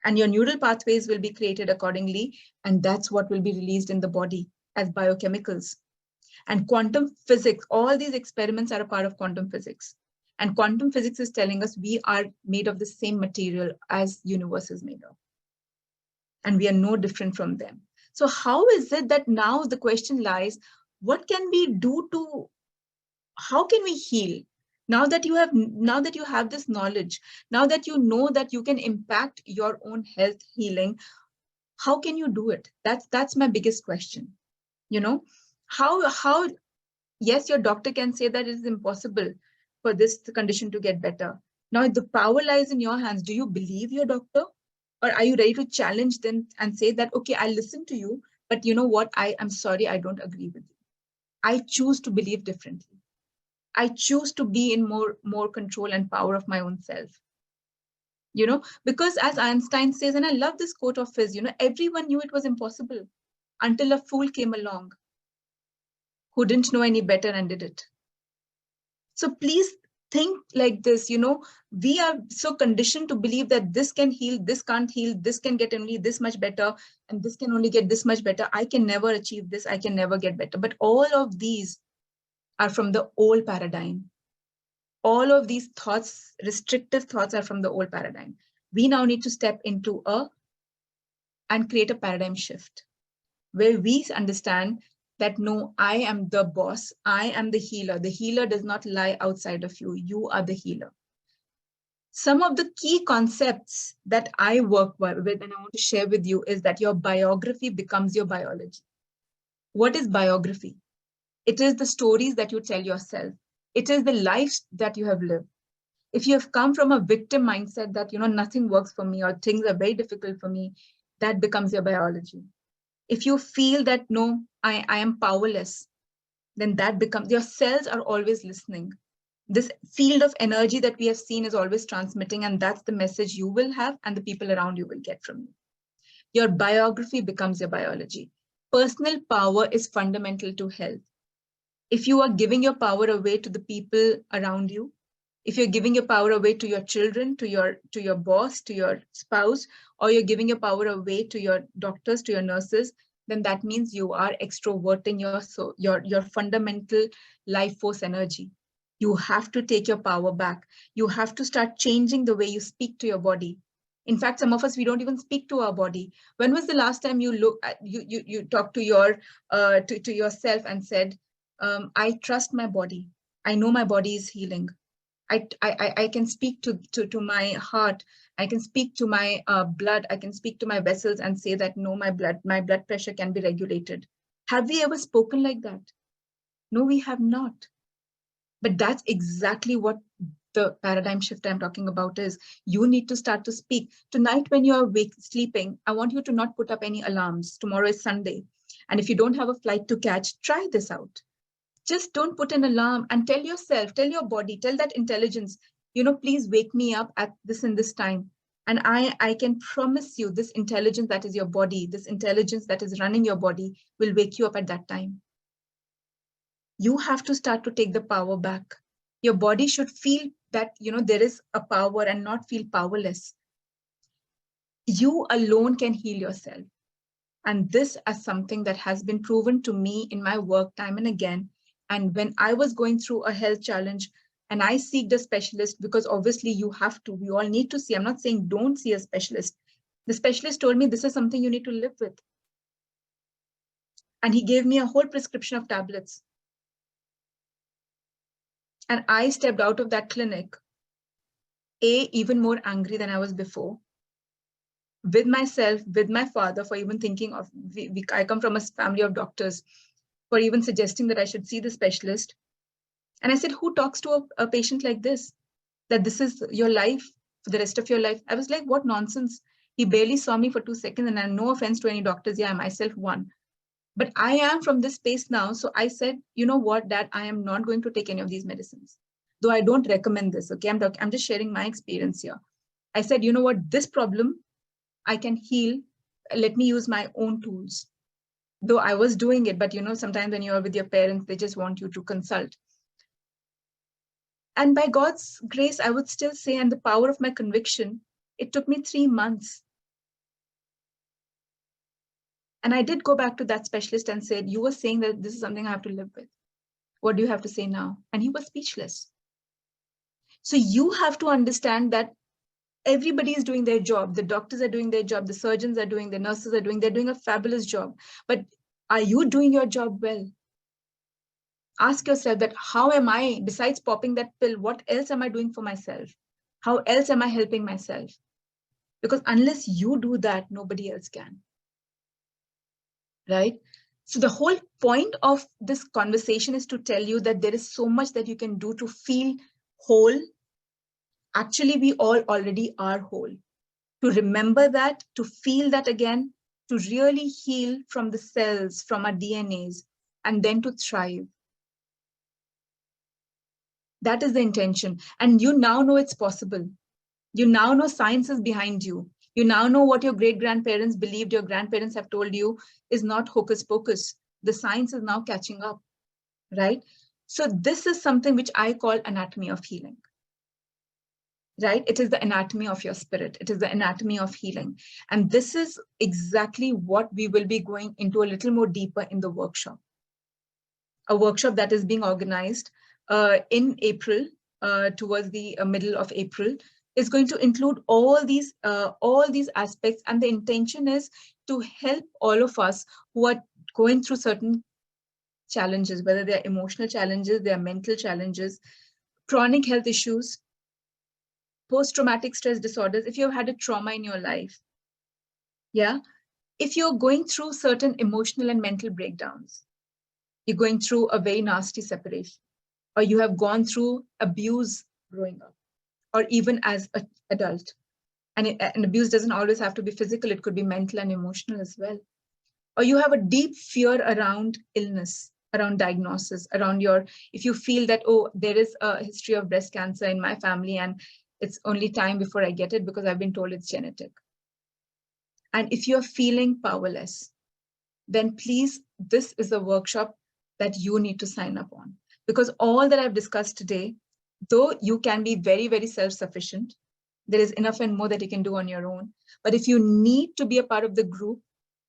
And your neural pathways will be created accordingly. And that's what will be released in the body as biochemicals. And quantum physics, all these experiments are a part of quantum physics. And quantum physics is telling us we are made of the same material as universe is made of. And we are no different from them. So how is it that now the question lies, what can we do to, how can we heal? Now that you have this knowledge, now that you know that you can impact your own health healing, how can you do it? That's my biggest question. You know, how, yes, your doctor can say that it is impossible for this condition to get better. Now the power lies in your hands. Do you believe your doctor? Or are you ready to challenge them and say that, okay, I listen to you, but you know what? I'm sorry, I don't agree with you. I choose to believe differently. I choose to be in more control and power of my own self. You know, because as Einstein says, and I love this quote of his, you know, everyone knew it was impossible until a fool came along who didn't know any better and did it. So please think like this, you know, we are so conditioned to believe that this can heal, this can't heal, this can get only this much better, and this can only get this much better. I can never achieve this, I can never get better. But all of these are from the old paradigm. All of these thoughts, restrictive thoughts, are from the old paradigm. We now need to step into and create a paradigm shift where we understand that no, I am the boss, I am the healer. The healer does not lie outside of you. You are the healer. Some of the key concepts that I work with and I want to share with you is that your biography becomes your biology. What is biography? It is the stories that you tell yourself. It is the life that you have lived. If you have come from a victim mindset that, you know, nothing works for me or things are very difficult for me, that becomes your biology. If you feel that, no, I am powerless, then that becomes, your cells are always listening. This field of energy that we have seen is always transmitting, and that's the message you will have and the people around you will get from you. Your biography becomes your biology. Personal power is fundamental to health. If you are giving your power away to the people around you, if you're giving your power away to your children, to your boss, to your spouse, or you're giving your power away to your doctors, to your nurses, then that means you are extroverting your fundamental life force energy. You have to take your power back. You have to start changing the way you speak to your body. In fact, some of us, we don't even speak to our body. When was the last time you look at, you talked to your to yourself and said, I trust my body. I know my body is healing. I can speak to my heart. I can speak to my blood. I can speak to my vessels and say that no, my blood pressure can be regulated. Have we ever spoken like that? No, we have not. But that's exactly what the paradigm shift I'm talking about is. You need to start to speak. Tonight, when you're sleeping, I want you to not put up any alarms. Tomorrow is Sunday. And if you don't have a flight to catch, try this out. Just don't put an alarm and tell yourself, tell your body, tell that intelligence, please wake me up at this and this time. And I can promise you this intelligence that is your body, this intelligence that is running your body will wake you up at that time. You have to start to take the power back. Your body should feel that, there is a power and not feel powerless. You alone can heal yourself. And this is something that has been proven to me in my work time and again. And when I was going through a health challenge and I seeked a specialist, because obviously you have to, we all need to see, I'm not saying don't see a specialist. The specialist told me this is something you need to live with. And he gave me a whole prescription of tablets. And I stepped out of that clinic, even more angry than I was before, with myself, with my father, for even thinking of, I come from a family of doctors, for even suggesting that I should see the specialist. And I said, who talks to a patient like this? That this is your life for the rest of your life? I was like, what nonsense. He barely saw me for 2 seconds, and I no offense to any doctors. Yeah, I myself one. But I am from this space now. So I said, you know what, Dad, I am not going to take any of these medicines. Though I don't recommend this, okay? I'm just sharing my experience here. I said, you know what, this problem I can heal. Let me use my own tools. Though I was doing it, but sometimes when you're with your parents, they just want you to consult. And by God's grace, I would still say, and the power of my conviction, it took me 3 months. And I did go back to that specialist and said, you were saying that this is something I have to live with. What do you have to say now? And he was speechless. So you have to understand that everybody is doing their job. The doctors are doing their job. The surgeons are doing, the nurses are doing, they're doing a fabulous job. But are you doing your job well? Ask yourself that, how am I, besides popping that pill, what else am I doing for myself? How else am I helping myself? Because unless you do that, nobody else can. Right? So the whole point of this conversation is to tell you that there is so much that you can do to feel whole. Actually, we all already are whole. To remember that, to feel that again, to really heal from the cells, from our DNAs, and then to thrive. That is the intention. And you now know it's possible. You now know science is behind you. You now know what your great-grandparents believed, your grandparents have told you is not hocus pocus. The science is now catching up, right? So this is something which I call anatomy of healing, right? It is the anatomy of your spirit. It is the anatomy of healing. And this is exactly what we will be going into a little more deeper in the workshop. A workshop that is being organized in April, towards the middle of April, is going to include all these aspects. And the intention is to help all of us who are going through certain challenges, whether they're emotional challenges, they're mental challenges, chronic health issues, post-traumatic stress disorders, if you've had a trauma in your life, yeah, if you're going through certain emotional and mental breakdowns, you're going through a very nasty separation, or you have gone through abuse growing up, or even as an adult. And abuse doesn't always have to be physical, it could be mental and emotional as well. Or you have a deep fear around illness, around diagnosis, around if you feel that, oh, there is a history of breast cancer in my family and it's only time before I get it because I've been told it's genetic. And if you're feeling powerless, then please, this is a workshop that you need to sign up on. Because all that I've discussed today, though you can be very, very self-sufficient, there is enough and more that you can do on your own. But if you need to be a part of the group,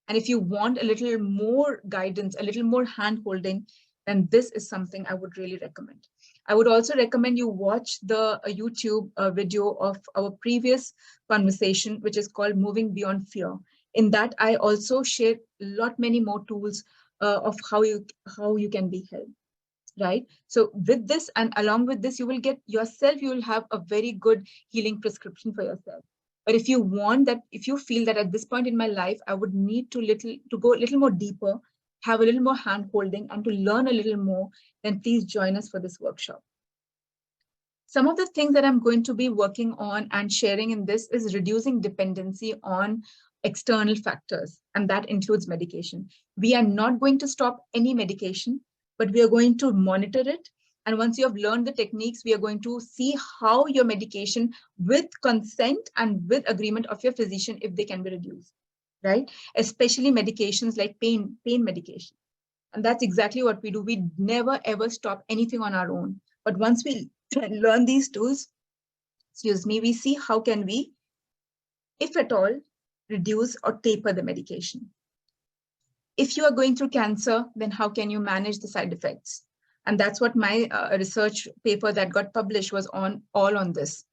and if you want a little more guidance, a little more hand-holding, then this is something I would really recommend. I would also recommend you watch the YouTube video of our previous conversation, which is called Moving Beyond Fear. In that, I also share many more tools of how you can be helped. Right. So with this and along with this, you will get yourself, you will have a very good healing prescription for yourself. But if you want that, if you feel that at this point in my life, I would need to go a little more deeper, have a little more hand holding and to learn a little more, then please join us for this workshop. Some of the things that I'm going to be working on and sharing in this is reducing dependency on external factors, and that includes medication. We are not going to stop any medication, but we are going to monitor it. And once you have learned the techniques, we are going to see how your medication with consent and with agreement of your physician, if they can be reduced, right? Especially medications like pain medication. And that's exactly what we do. We never ever stop anything on our own. But once we learn these tools, we see how can we, if at all, reduce or taper the medication. If you are going through cancer, then how can you manage the side effects? And that's what my research paper that got published was all on this.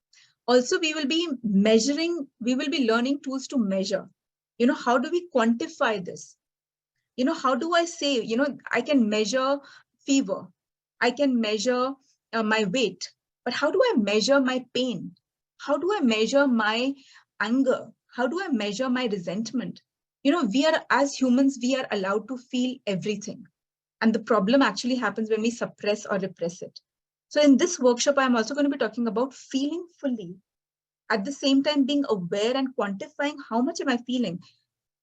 Also, we will be learning tools to measure. How do we quantify this? How do I say, I can measure fever, I can measure my weight, but how do I measure my pain? How do I measure my anger? How do I measure my resentment? We are, as humans, we are allowed to feel everything. And the problem actually happens when we suppress or repress it. So in this workshop, I'm also going to be talking about feeling fully. At the same time, being aware and quantifying how much am I feeling.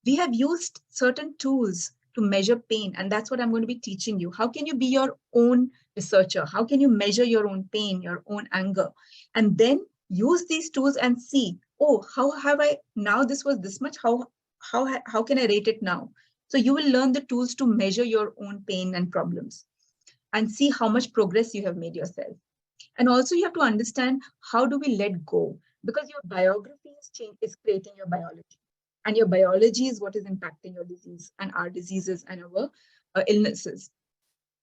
We have used certain tools to measure pain, and that's what I'm going to be teaching you. How can you be your own researcher? How can you measure your own pain, your own anger? And then use these tools and see, oh, how have I, now this was this much, how can I rate it now? So you will learn the tools to measure your own pain and problems and see how much progress you have made yourself. And also you have to understand, how do we let go? Because your biography is creating your biology. And your biology is what is impacting your disease and our diseases and our illnesses.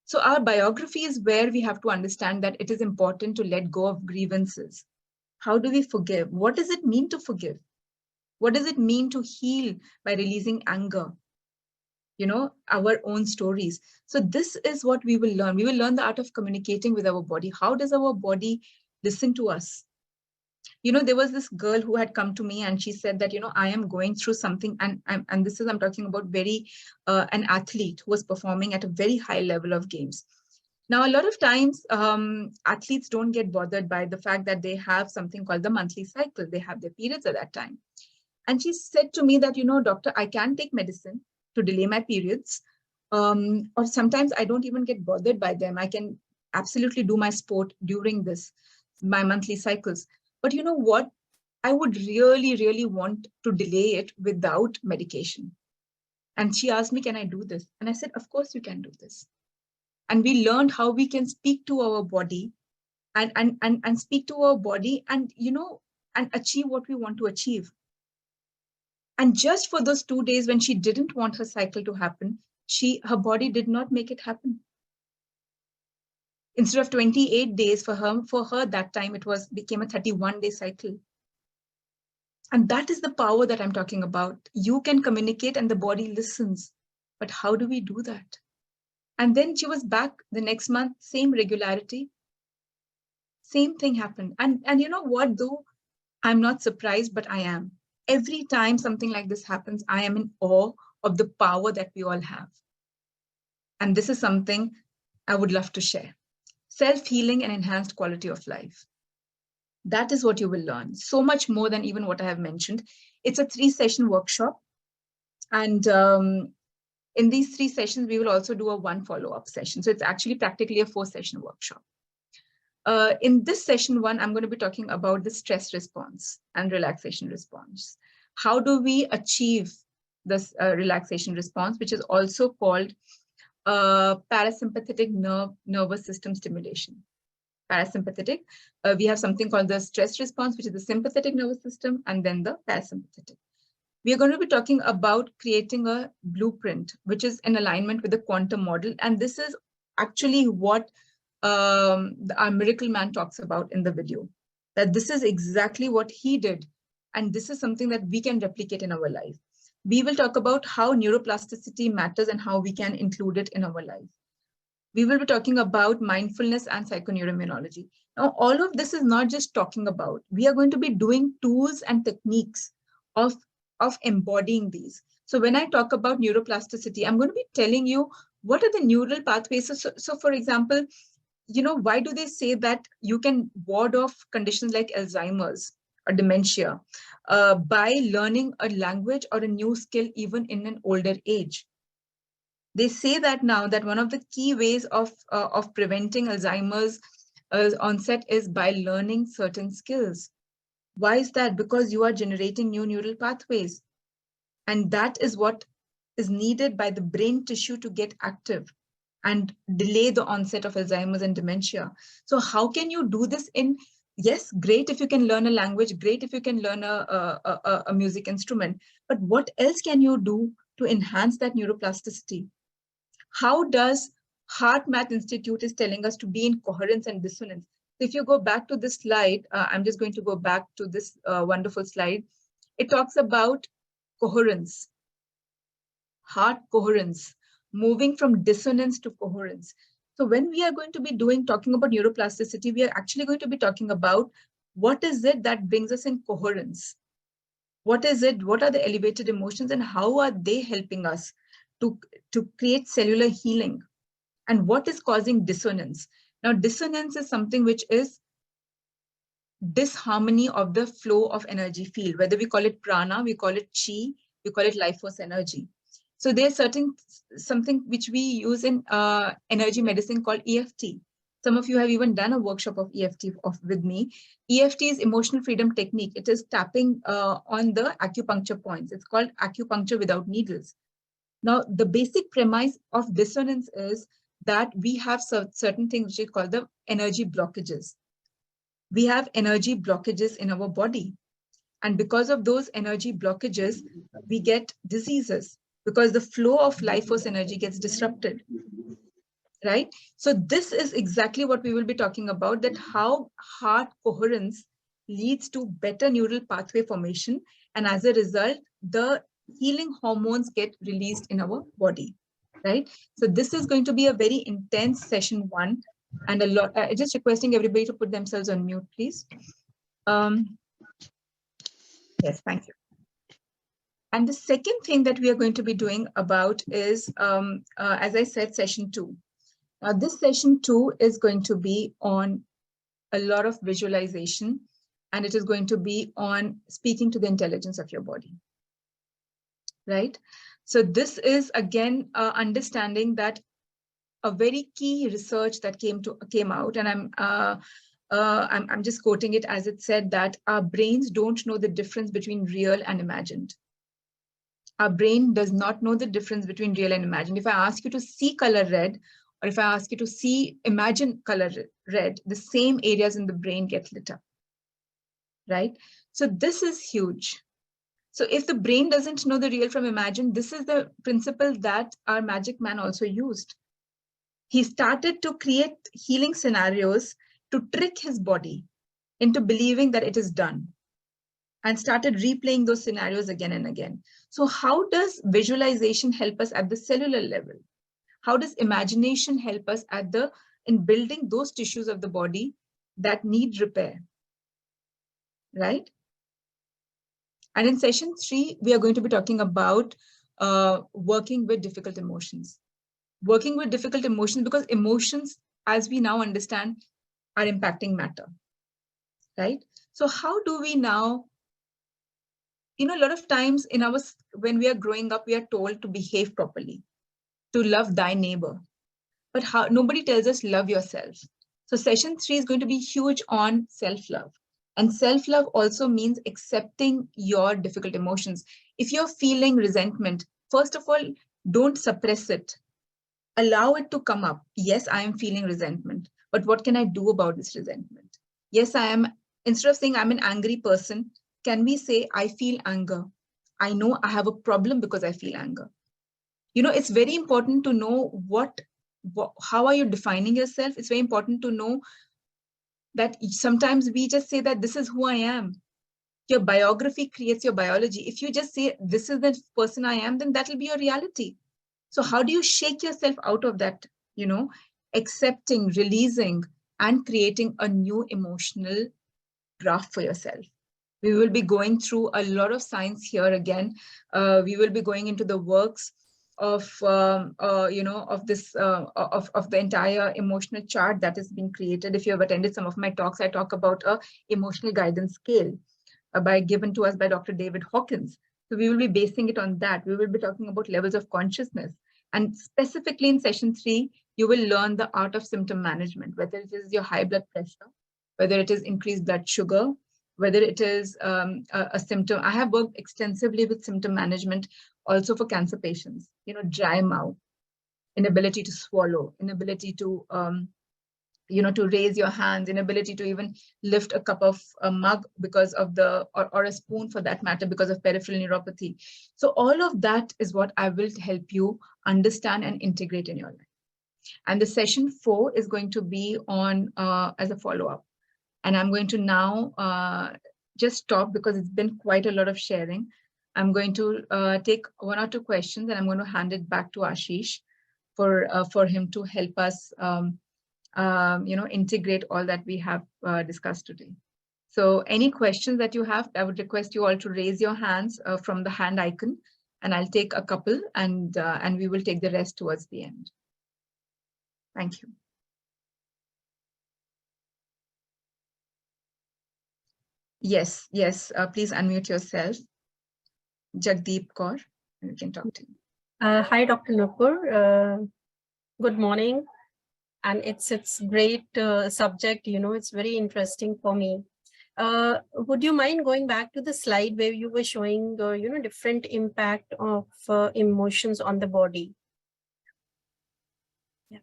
So our biography is where we have to understand that it is important to let go of grievances. How do we forgive? What does it mean to forgive? What does it mean to heal by releasing anger? Our own stories. So this is what we will learn. We will learn the art of communicating with our body. How does our body listen to us? There was this girl who had come to me and she said that, I am going through something, and I'm talking about an athlete who was performing at a very high level of games. Now, a lot of times athletes don't get bothered by the fact that they have something called the monthly cycle. They have their periods at that time. And she said to me that, doctor, I can take medicine to delay my periods. Or sometimes I don't even get bothered by them. I can absolutely do my sport during my monthly cycles. But you know what? I would really, really want to delay it without medication. And she asked me, can I do this? And I said, of course you can do this. And we learned how we can speak to our body and speak to our body and, and achieve what we want to achieve. And just for those 2 days when she didn't want her cycle to happen, her body did not make it happen. Instead of 28 days for her that time, it became a 31-day cycle. And that is the power that I'm talking about. You can communicate and the body listens. But how do we do that? And then she was back the next month, same regularity. Same thing happened. And you know what, though? I'm not surprised, but I am. Every time something like this happens, I am in awe of the power that we all have. And this is something I would love to share. Self-healing and enhanced quality of life. That is what you will learn. So much more than even what I have mentioned. It's a 3-session workshop. And in these 3 sessions, we will also do a 1 follow-up session. So it's actually practically a 4-session workshop. In this session 1, I'm going to be talking about the stress response and relaxation response. How do we achieve this relaxation response, which is also called parasympathetic nervous system stimulation. Parasympathetic, we have something called the stress response, which is the sympathetic nervous system, and then the parasympathetic. We are going to be talking about creating a blueprint, which is in alignment with the quantum model. And this is actually what our miracle man talks about in the video, that this is exactly what he did. And this is something that we can replicate in our life. We will talk about how neuroplasticity matters and how we can include it in our life. We will be talking about mindfulness and psychoneuroimmunology. Now, all of this is not just talking about, we are going to be doing tools and techniques of embodying these. So when I talk about neuroplasticity, I'm going to be telling you what are the neural pathways. So for example, why do they say that you can ward off conditions like Alzheimer's or dementia by learning a language or a new skill even in an older age? They say that now that one of the key ways of preventing Alzheimer's onset is by learning certain skills. Why is that? Because you are generating new neural pathways. And that is what is needed by the brain tissue to get active and delay the onset of Alzheimer's and dementia. So how can you do this yes, great if you can learn a language, great if you can learn a music instrument, but what else can you do to enhance that neuroplasticity? How does Heart Math Institute is telling us to be in coherence and dissonance? If you go back to this slide, I'm just going to go back to this wonderful slide. It talks about coherence, heart coherence, moving from dissonance to coherence. So when we are going to be talking about neuroplasticity, we are actually going to be talking about what is it that brings us in coherence? What is it? What are the elevated emotions and how are they helping us to create cellular healing? And what is causing dissonance? Now, dissonance is something which is disharmony of the flow of energy field, whether we call it prana, we call it chi, we call it life force energy. So there's something which we use in energy medicine called EFT. Some of you have even done a workshop of EFT with me. EFT is emotional freedom technique. It is tapping on the acupuncture points. It's called acupuncture without needles. Now, the basic premise of dissonance is that we have certain things which are called the energy blockages. We have energy blockages in our body. And because of those energy blockages, we get diseases because the flow of life force energy gets disrupted, right? So this is exactly what we will be talking about, that how heart coherence leads to better neural pathway formation. And as a result, the healing hormones get released in our body, right? So this is going to be a very intense session 1 and a lot, just requesting everybody to put themselves on mute, please. Yes, thank you. And the second thing that we are going to be doing about is, as I said, session 2. Now this session 2 is going to be on a lot of visualization, and it is going to be on speaking to the intelligence of your body. Right? So this is again understanding that a very key research that came out, and I'm just quoting it as it said, that our brains don't know the difference between real and imagined. Our brain does not know the difference between real and imagined. If I ask you to see color red, or if I ask you to imagine color red, the same areas in the brain get lit up, right? So this is huge. So if the brain doesn't know the real from imagined, this is the principle that our magic man also used. He started to create healing scenarios to trick his body into believing that it is done, and started replaying those scenarios again and again. So how does visualization help us at the cellular level? How does imagination help us in building those tissues of the body that need repair, right? And in session 3, we are going to be talking about working with difficult emotions. Working with difficult emotions, because emotions, as we now understand, are impacting matter, right? So how do we now, a lot of times when we are growing up, we are told to behave properly, to love thy neighbor. But nobody tells us love yourself. So session 3 is going to be huge on self-love. And self-love also means accepting your difficult emotions. If you're feeling resentment, first of all, don't suppress it. Allow it to come up. Yes, I am feeling resentment, but what can I do about this resentment? Yes, instead of saying I'm an angry person, can we say I feel anger? I know I have a problem because I feel anger. It's very important to know what how are you defining yourself? It's very important to know that sometimes we just say that this is who I am. Your biography creates your biology. If you just say this is the person I am, then that will be your reality. So how do you shake yourself out of that, accepting, releasing, and creating a new emotional graph for yourself? We will be going through a lot of science here again. We will be going into the works of of this of the entire emotional chart that is being created. If you have attended some of my talks, I talk about a emotional guidance scale given to us by Dr. David Hawkins. So we will be basing it on that. We will be talking about levels of consciousness, and specifically in session 3, you will learn the art of symptom management, whether it is your high blood pressure, whether it is increased blood sugar, whether it is a symptom. I have worked extensively with symptom management also for cancer patients, dry mouth, inability to swallow, inability to, to raise your hands, inability to even lift a cup of a mug because of or a spoon for that matter, because of peripheral neuropathy. So all of that is what I will help you understand and integrate in your life. And the session 4 is going to be on as a follow-up. And I'm going to now just stop because it's been quite a lot of sharing. I'm going to take 1 or 2 questions, and I'm going to hand it back to Ashish for him to help us, integrate all that we have discussed today. So any questions that you have, I would request you all to raise your hands from the hand icon, and I'll take a couple, and we will take the rest towards the end. Thank you. Yes, please unmute yourself. Jagdeep Kaur, you can talk to you. Hi, Dr. Nupur. Good morning. And it's great subject, it's very interesting for me. Would you mind going back to the slide where you were showing, different impact of emotions on the body? Yeah.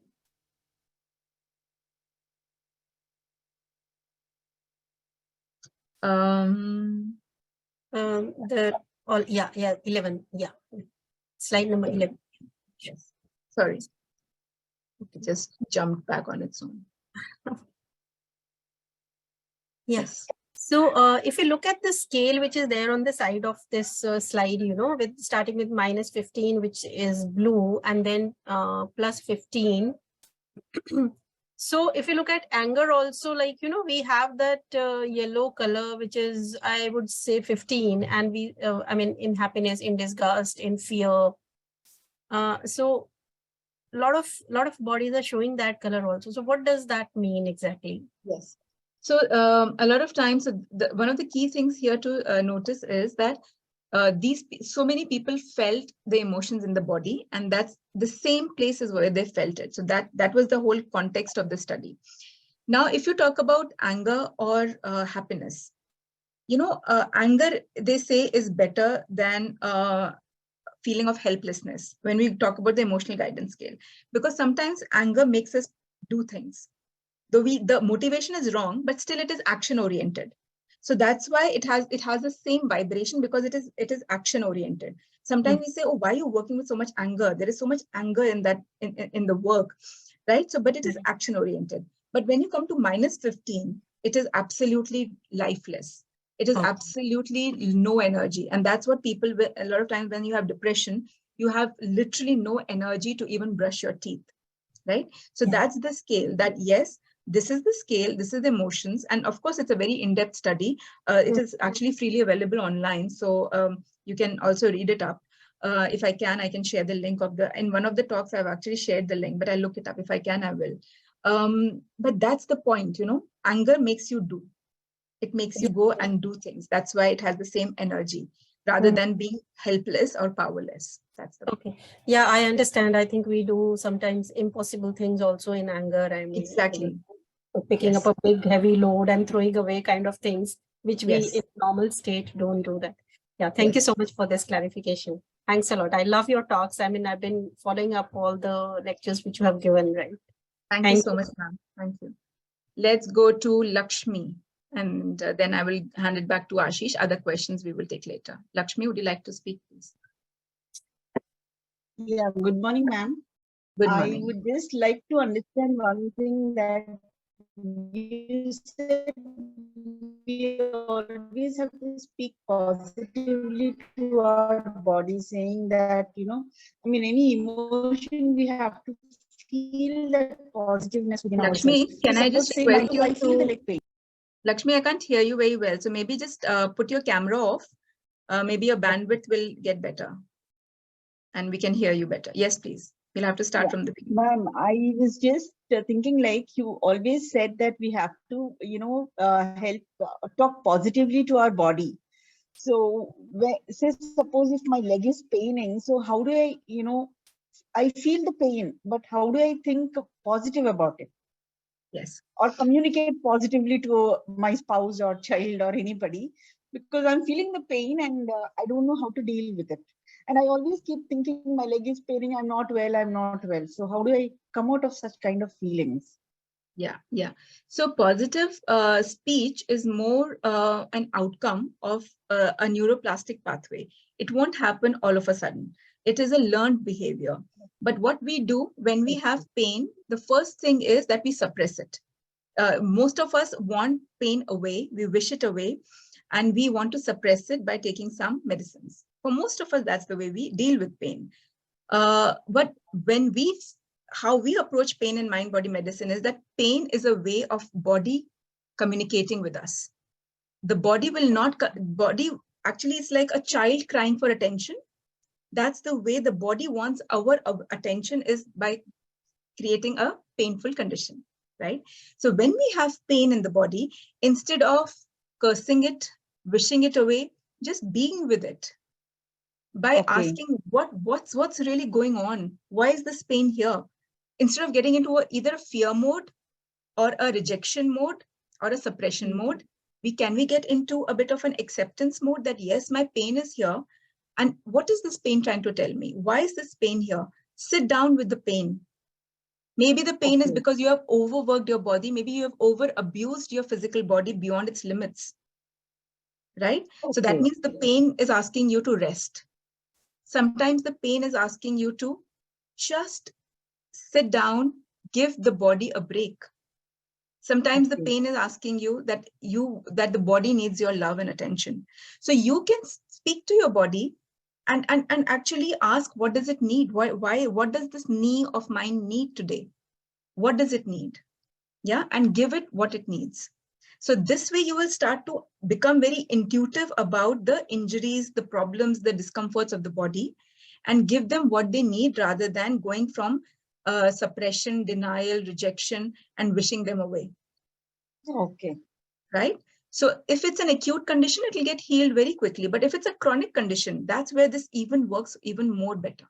Yeah, 11. Yeah, slide number 11. Yes. Sorry, it just jumped back on its own. Yes. So if you look at the scale which is there on the side of this slide, with starting with -15, which is blue, and then +15. So if you look at anger also, like, we have that yellow color, which is, I would say 15, and we, in happiness, in disgust, in fear. So a lot of bodies are showing that color also. So what does that mean exactly? Yes. So a lot of times, one of the key things here to notice is that so many people felt the emotions in the body, and that's the same places where they felt it. So that was the whole context of the study. Now, if you talk about anger or happiness, anger, they say, is better than feeling of helplessness when we talk about the emotional guidance scale, because sometimes anger makes us do things. Though the motivation is wrong, but still it is action oriented. So that's why it has the same vibration, because it is action oriented. Sometimes we say, oh, why are you working with so much anger? There is so much anger in that in the work, right? So, but it is action oriented. But when you come to -15, it is absolutely lifeless. It is absolutely no energy. And that's what people, a lot of times when you have depression, you have literally no energy to even brush your teeth, right? So that's the scale that, yes, this is the scale, this is the emotions. And of course, it's a very in-depth study. It is actually freely available online. So you can also read it up. If I can share the link in one of the talks, I've actually shared the link, but I'll look it up. If I can, I will. But that's the point, anger makes you do. It makes you go and do things. That's why it has the same energy rather than being helpless or powerless. That's the okay. Yeah, I understand. I think we do sometimes impossible things also in anger. I mean, exactly. Picking up a big heavy load and throwing away kind of things, which we in normal state don't do that. Yeah, thank you so much for this clarification. Thanks a lot. I love your talks. I mean, I've been following up all the lectures which you have given, right? Thank you so much, ma'am. Thank you. Let's go to Lakshmi, and then I will hand it back to Ashish. Other questions we will take later. Lakshmi, would you like to speak, please? Yeah, good morning, ma'am. Good I morning. would just like to understand one thing that you said we always have to speak positively to our body, saying that, I mean, any emotion we have to feel that positiveness within ourselves. Lakshmi, can So I suppose just say request I you feel the to, leg pain. Lakshmi, I can't hear you very well. So maybe just put your camera off. Maybe your bandwidth will get better and we can hear you better. Yes, please. We'll have to start from the beginning. Ma'am, I was just thinking, like you always said that we have to, help talk positively to our body. So, say suppose if my leg is paining, so how do I, I feel the pain, but how do I think positive about it? Yes. Or communicate positively to my spouse or child or anybody, because I'm feeling the pain and I don't know how to deal with it. And I always keep thinking my leg is paining, I'm not well, I'm not well. So how do I come out of such kind of feelings? Yeah. So positive speech is more an outcome of a neuroplastic pathway. It won't happen all of a sudden. It is a learned behavior. But what we do when we have pain, the first thing is that we suppress it. Most of us want pain away, we wish it away, and we want to suppress it by taking some medicines. For most of us, that's the way we deal with pain. But when how we approach pain in mind body medicine is that pain is a way of body communicating with us. The body will not, body actually is like a child crying for attention. That's the way the body wants our attention, is by creating a painful condition, right? So when we have pain in the body, instead of cursing it, wishing it away, just being with it, by asking what's really going on? Why is this pain here? Instead of getting into either a fear mode or a rejection mode or a suppression mode, we get into a bit of an acceptance mode that yes, my pain is here. And what is this pain trying to tell me? Why is this pain here? Sit down with the pain. Maybe the pain is because you have overworked your body. Maybe you have over abused your physical body beyond its limits, right? So that means the pain is asking you to rest. Sometimes the pain is asking you to just sit down, give the body a break. Sometimes the pain is asking you that the body needs your love and attention. So you can speak to your body and actually ask, what does it need? What does this knee of mine need today? What does it need? Yeah, and give it what it needs. So this way you will start to become very intuitive about the injuries, the problems, the discomforts of the body, and give them what they need rather than going from suppression, denial, rejection, and wishing them away. Okay. Right? So if it's an acute condition, it will get healed very quickly. But if it's a chronic condition, that's where this even works even more better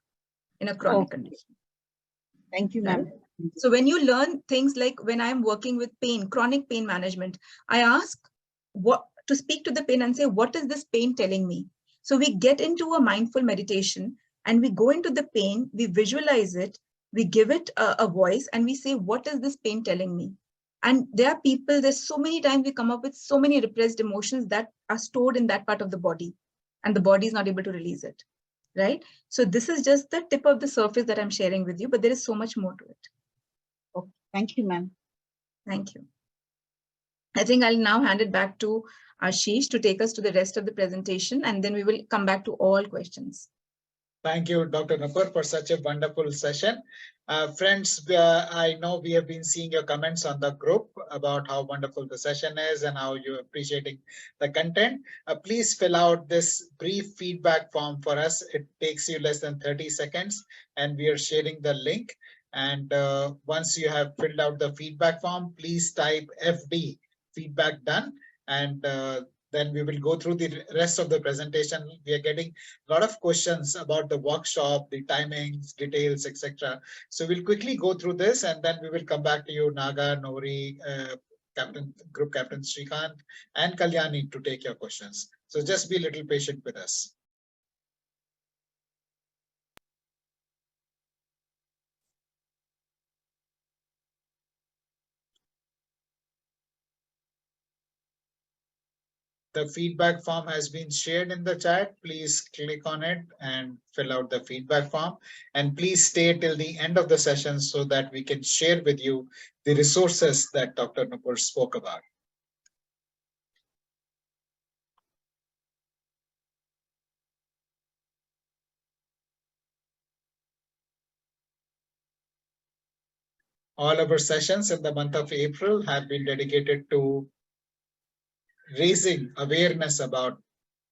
in a chronic condition. Thank you, ma'am. So when you learn things like, when I'm working with pain, chronic pain management, I ask to speak to the pain and say, what is this pain telling me? So we get into a mindful meditation and we go into the pain, we visualize it, we give it a voice and we say, what is this pain telling me? And there's so many times we come up with so many repressed emotions that are stored in that part of the body and the body is not able to release it, right? So this is just the tip of the surface that I'm sharing with you, but there is so much more to it. Okay. Thank you, ma'am. Thank you. I think I'll now hand it back to Ashish to take us to the rest of the presentation, and then we will come back to all questions. Thank you, Dr. Nupur, for such a wonderful session. Friends, I know we have been seeing your comments on the group about how wonderful the session is and how you're appreciating the content. Please fill out this brief feedback form for us. It takes you less than 30 seconds, and we are sharing the link. And once you have filled out the feedback form, please type FD, feedback done, and then we will go through the rest of the presentation. We are getting a lot of questions about the workshop, the timings, details, etc. So we'll quickly go through this and then we will come back to you, Naga, Nori, Group Captain Srikanth, and Kalyani to take your questions. So just be a little patient with us. The feedback form has been shared in the chat. Please click on it and fill out the feedback form. And please stay till the end of the session so that we can share with you the resources that Dr. Nupur spoke about. All our sessions in the month of April have been dedicated to raising awareness about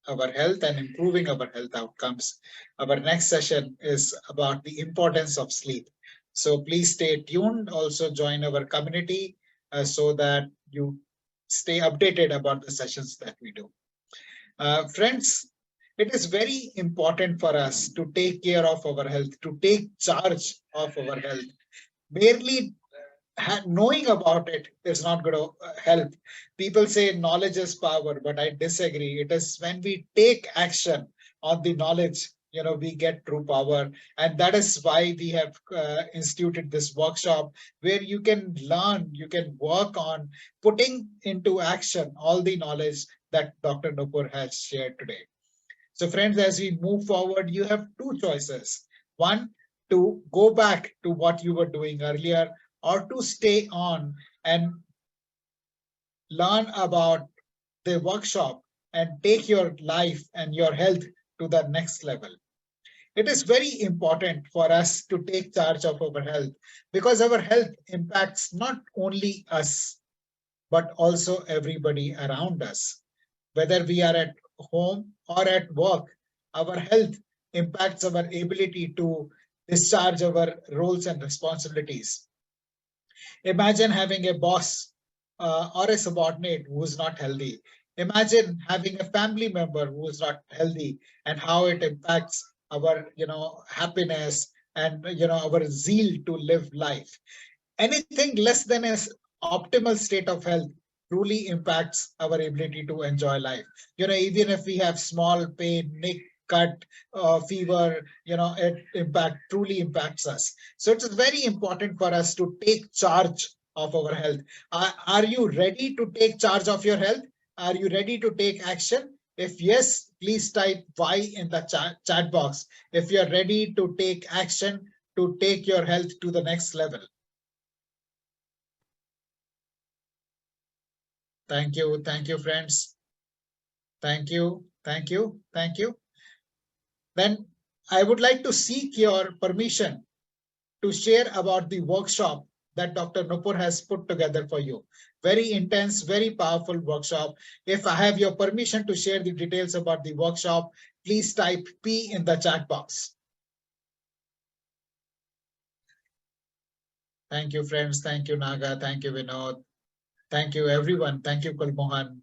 our health and improving our health outcomes. Our next session is about the importance of sleep. So please stay tuned. Also join our community so that you stay updated about the sessions that we do. Friends, it is very important for us to take care of our health, to take charge of our health. Barely knowing about it is not going to help. People say knowledge is power, but I disagree. It is when we take action on the knowledge, we get true power. And that is why we have instituted this workshop where you can learn, you can work on putting into action all the knowledge that Dr. Nupur has shared today. So friends, as we move forward, you have two choices. One, to go back to what you were doing earlier, or to stay on and learn about the workshop and take your life and your health to the next level. It is very important for us to take charge of our health because our health impacts not only us, but also everybody around us. Whether we are at home or at work, our health impacts our ability to discharge our roles and responsibilities. Imagine having a boss or a subordinate who is not healthy. Imagine having a family member who is not healthy and how it impacts our, happiness and, our zeal to live life. Anything less than an optimal state of health truly impacts our ability to enjoy life. Even if we have small pain, nick, cut, fever, it truly impacts us. So it is very important for us to take charge of our health. Are you ready to take charge of your health? Are you ready to take action? If yes, please type Y in the chat box. If you're ready to take action to take your health to the next level. Thank you. Thank you, friends. Thank you. Thank you. Thank you. Then I would like to seek your permission to share about the workshop that Dr. Nupur has put together for you. Very intense, very powerful workshop. If I have your permission to share the details about the workshop, please type P in the chat box. Thank you, friends. Thank you, Naga. Thank you, Vinod. Thank you, everyone. Thank you, Kulmohan.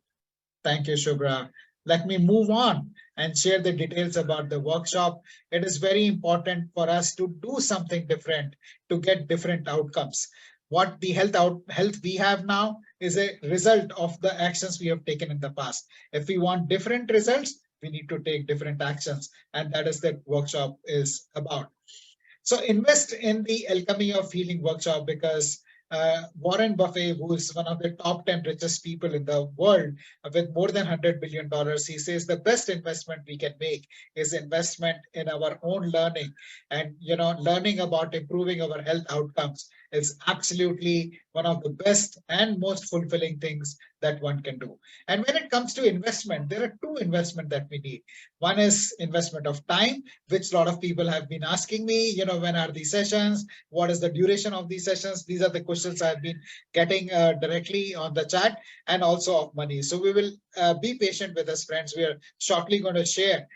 Thank you, Shubhra. Let me move on and share the details about the workshop. It is very important for us to do something different to get different outcomes. What the health we have now is a result of the actions we have taken in the past. If we want different results, we need to take different actions. And that is what workshop is about. So invest in the Alchemy of Healing workshop because Warren Buffett, who is one of the top 10 richest people in the world with more than $100 billion, he says the best investment we can make is investment in our own learning. And, learning about improving our health outcomes is absolutely one of the best and most fulfilling things that one can do. And when it comes to investment, there are two investments that we need. One is investment of time, which a lot of people have been asking me, when are these sessions? What is the duration of these sessions? These are the questions I've been getting directly on the chat, and also of money. So we will be patient with us, friends. We are shortly going to share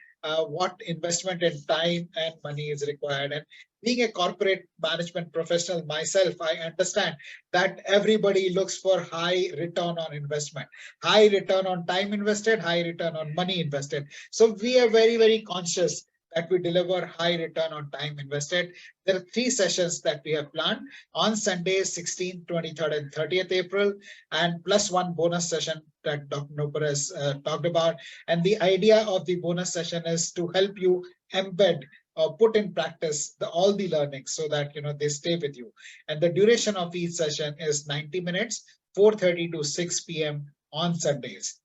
what investment in time and money is required. And being a corporate management professional myself, I understand that everybody looks for high return on investment, high return on time invested, high return on money invested. So we are very, very conscious that we deliver high return on time invested. There are 3 sessions that we have planned on Sunday, 16th, 23rd, and 30th April, and plus 1 bonus session that Dr. Nupur has talked about. And the idea of the bonus session is to help you embed or put in practice all the learnings so that they stay with you. And the duration of each session is 90 minutes, 4:30 to 6 p.m. on Sundays.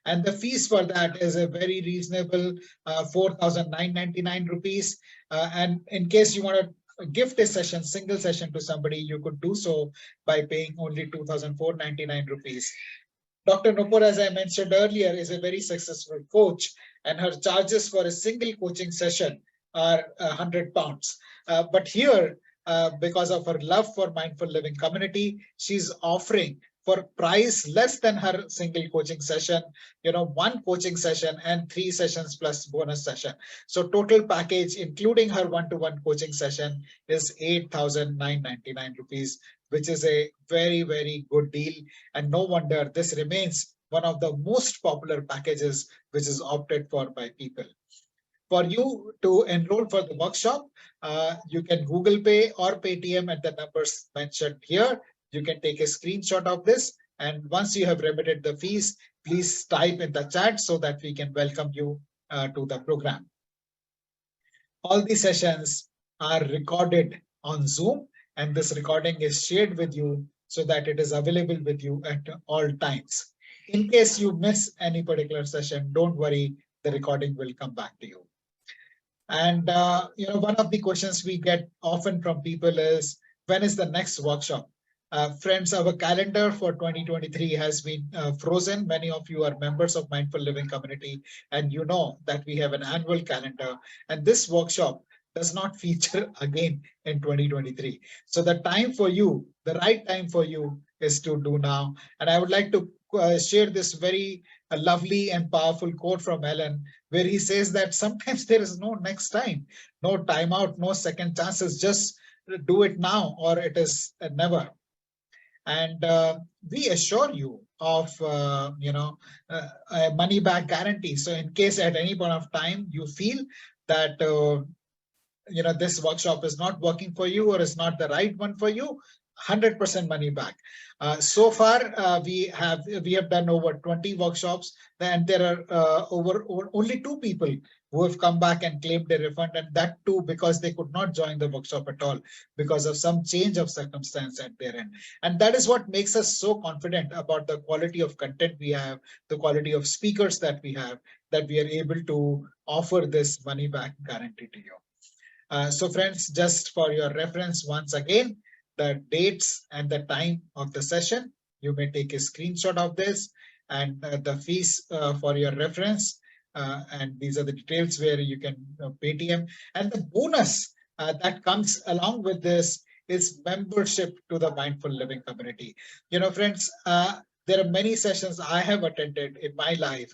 And the fees for that is a very reasonable 4,999 rupees. And in case you want to gift a session, single session to somebody, you could do so by paying only 2,499 rupees. Dr. Nupur, as I mentioned earlier, is a very successful coach, and her charges for a single coaching session are £100. But here, because of her love for mindful living community, she's offering for price less than her single coaching session, 1 coaching session and 3 sessions plus bonus session. So total package, including her one-to-one coaching session, is 8,999 rupees, which is a very, very good deal. And no wonder this remains one of the most popular packages which is opted for by people. For you to enroll for the workshop, you can Google Pay or Paytm at the numbers mentioned here. You can take a screenshot of this. And once you have remitted the fees, please type in the chat so that we can welcome you to the program. All these sessions are recorded on Zoom, and this recording is shared with you so that it is available with you at all times. In case you miss any particular session, don't worry, the recording will come back to you. And one of the questions we get often from people is, when is the next workshop? Friends, our calendar for 2023 has been frozen. Many of you are members of Mindful Living Community, and you know that we have an annual calendar, and this workshop does not feature again in 2023. So the time for you, the right time for you is to do now. And I would like to share this very lovely and powerful quote from Ellen, where he says that sometimes there is no next time, no timeout, no second chances, just do it now or it is never. And we assure you of a money back guarantee. So in case at any point of time you feel that this workshop is not working for you or is not the right one for you, 100% money back. So far, we have done over 20 workshops, and there are only 2 people who have come back and claimed a refund, and that too because they could not join the workshop at all because of some change of circumstance at their end. And that is what makes us so confident about the quality of content we have, the quality of speakers that we have, that we are able to offer this money back guarantee to you. So friends, just for your reference, once again, the dates and the time of the session, you may take a screenshot of this, and the fees for your reference. And these are the details where you can Paytm. And the bonus that comes along with this is membership to the Mindful Living Community. Friends, there are many sessions I have attended in my life,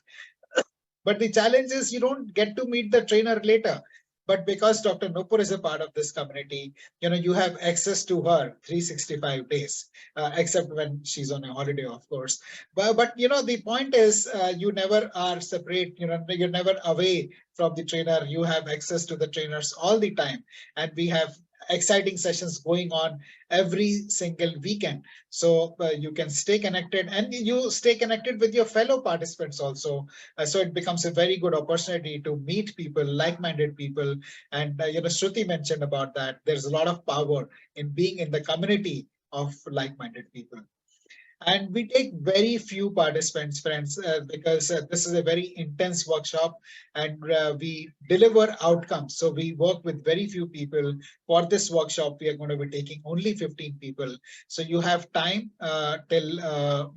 but the challenge is you don't get to meet the trainer later. But because Dr. Nupur is a part of this community, you have access to her 365 days, except when she's on a holiday, of course. But the point is you never are separate, you're never away from the trainer. You have access to the trainers all the time. And we have exciting sessions going on every single weekend. So you can stay connected, and you stay connected with your fellow participants also. So it becomes a very good opportunity to meet people, like-minded people. And Shruti mentioned about that. There's a lot of power in being in the community of like-minded people. And we take very few participants, friends, because this is a very intense workshop, and we deliver outcomes. So we work with very few people. For this workshop, we are going to be taking only 15 people. So you have time till,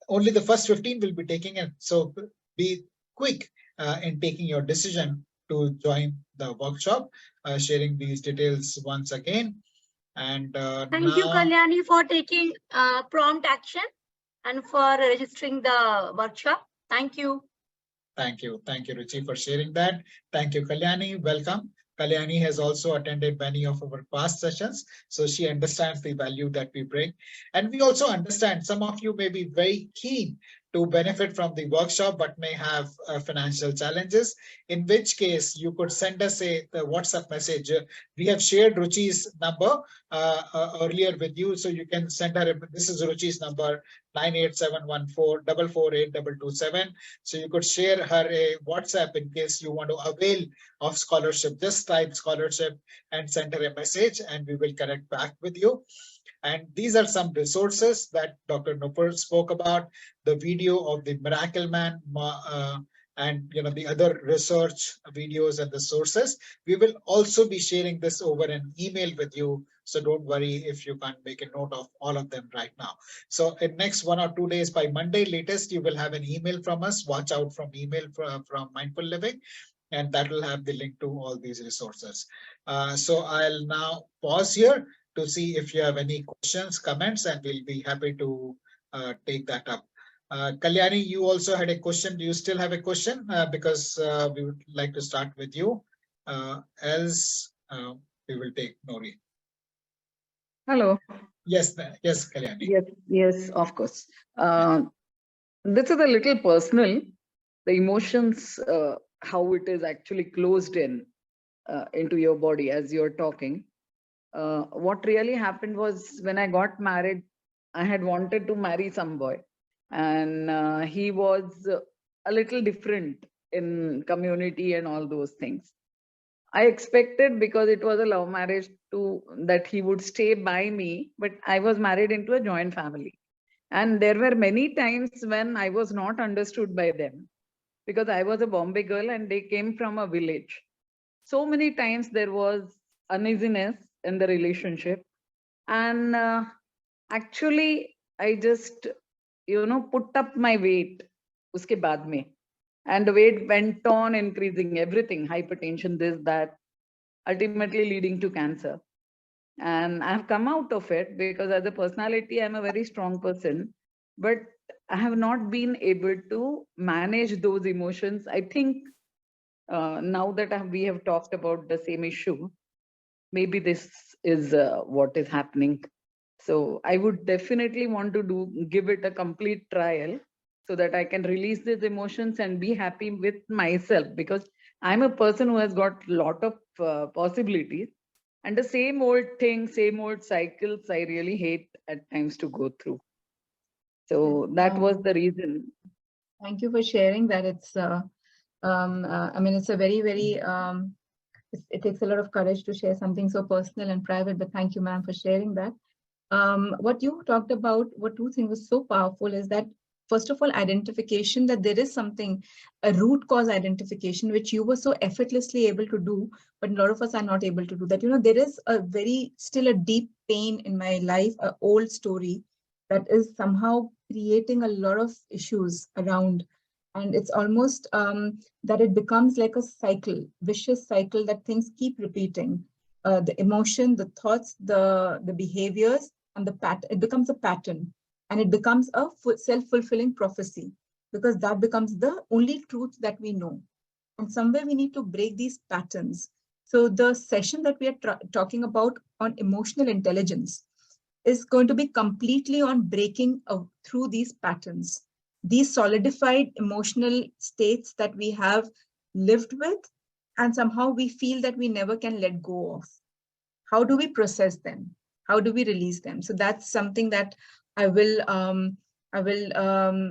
only the first 15 will be taking it. So be quick in taking your decision to join the workshop, sharing these details once again. And thank you, Kalyani, for taking prompt action and for registering the workshop. Thank you. Thank you. Thank you, Ruchi, for sharing that. Thank you, Kalyani. Welcome. Kalyani has also attended many of our past sessions, so she understands the value that we bring. And we also understand some of you may be very keen to benefit from the workshop, but may have financial challenges, in which case you could send us a WhatsApp message. We have shared Ruchi's number. earlier with you, so you can send her. This is Ruchi's number, 98714448227. So you could share her a WhatsApp in case you want to avail of scholarship. Just type scholarship and send her a message, and we will connect back with you. And these are some resources that Dr. Nupur spoke about, the video of the Miracle Man, and the other research videos and the sources. We will also be sharing this over an email with you, so don't worry if you can't make a note of all of them right now. So in next 1 or 2 days, by Monday latest, you will have an email from us. Watch out from email from Mindful Living, and that will have the link to all these resources. So I'll now pause here to see if you have any questions, comments, and we'll be happy to take that up. Kalyani, you also had a question. Do you still have a question? Because we would like to start with you, else we will take Nori. Hello. Yes, yes, Kalyani. Yes, of course. This is a little personal. The emotions, how it is actually closed in into your body as you're talking. What really happened was when I got married, I had wanted to marry some boy. And he was a little different in community and all those things. I expected, because it was a love marriage, that he would stay by me, but I was married into a joint family. And there were many times when I was not understood by them, because I was a Bombay girl and they came from a village. So many times there was uneasiness in the relationship. And actually, I just put up my weight uske baad mein, and the weight went on increasing, everything, hypertension, this, that, ultimately leading to cancer. And I've come out of it because as a personality, I'm a very strong person, but I have not been able to manage those emotions. I think now that we have talked about the same issue, maybe this is what is happening. So I would definitely want to give it a complete trial so that I can release these emotions and be happy with myself, because I'm a person who has got a lot of possibilities, and the same old thing, same old cycles, I really hate at times to go through. So that was the reason. Thank you for sharing that. It's, I mean, it's a very, very, it takes a lot of courage to share something so personal and private, but thank you, ma'am, for sharing that. What you talked about, what you think was so powerful is that, first of all, identification, that there is something, a root cause identification, which you were so effortlessly able to do, but a lot of us are not able to do that. There is still a deep pain in my life, an old story that is somehow creating a lot of issues around. And it's almost that it becomes like a cycle, vicious cycle, that things keep repeating. The emotion, the thoughts, the behaviors, and the pattern, it becomes a pattern, and it becomes a self-fulfilling prophecy, because that becomes the only truth that we know. And somewhere we need to break these patterns. So the session that we are talking about on emotional intelligence is going to be completely on breaking through these patterns, these solidified emotional states that we have lived with, and somehow we feel that we never can let go of. How do we process them? How do we release them? So that's something that I will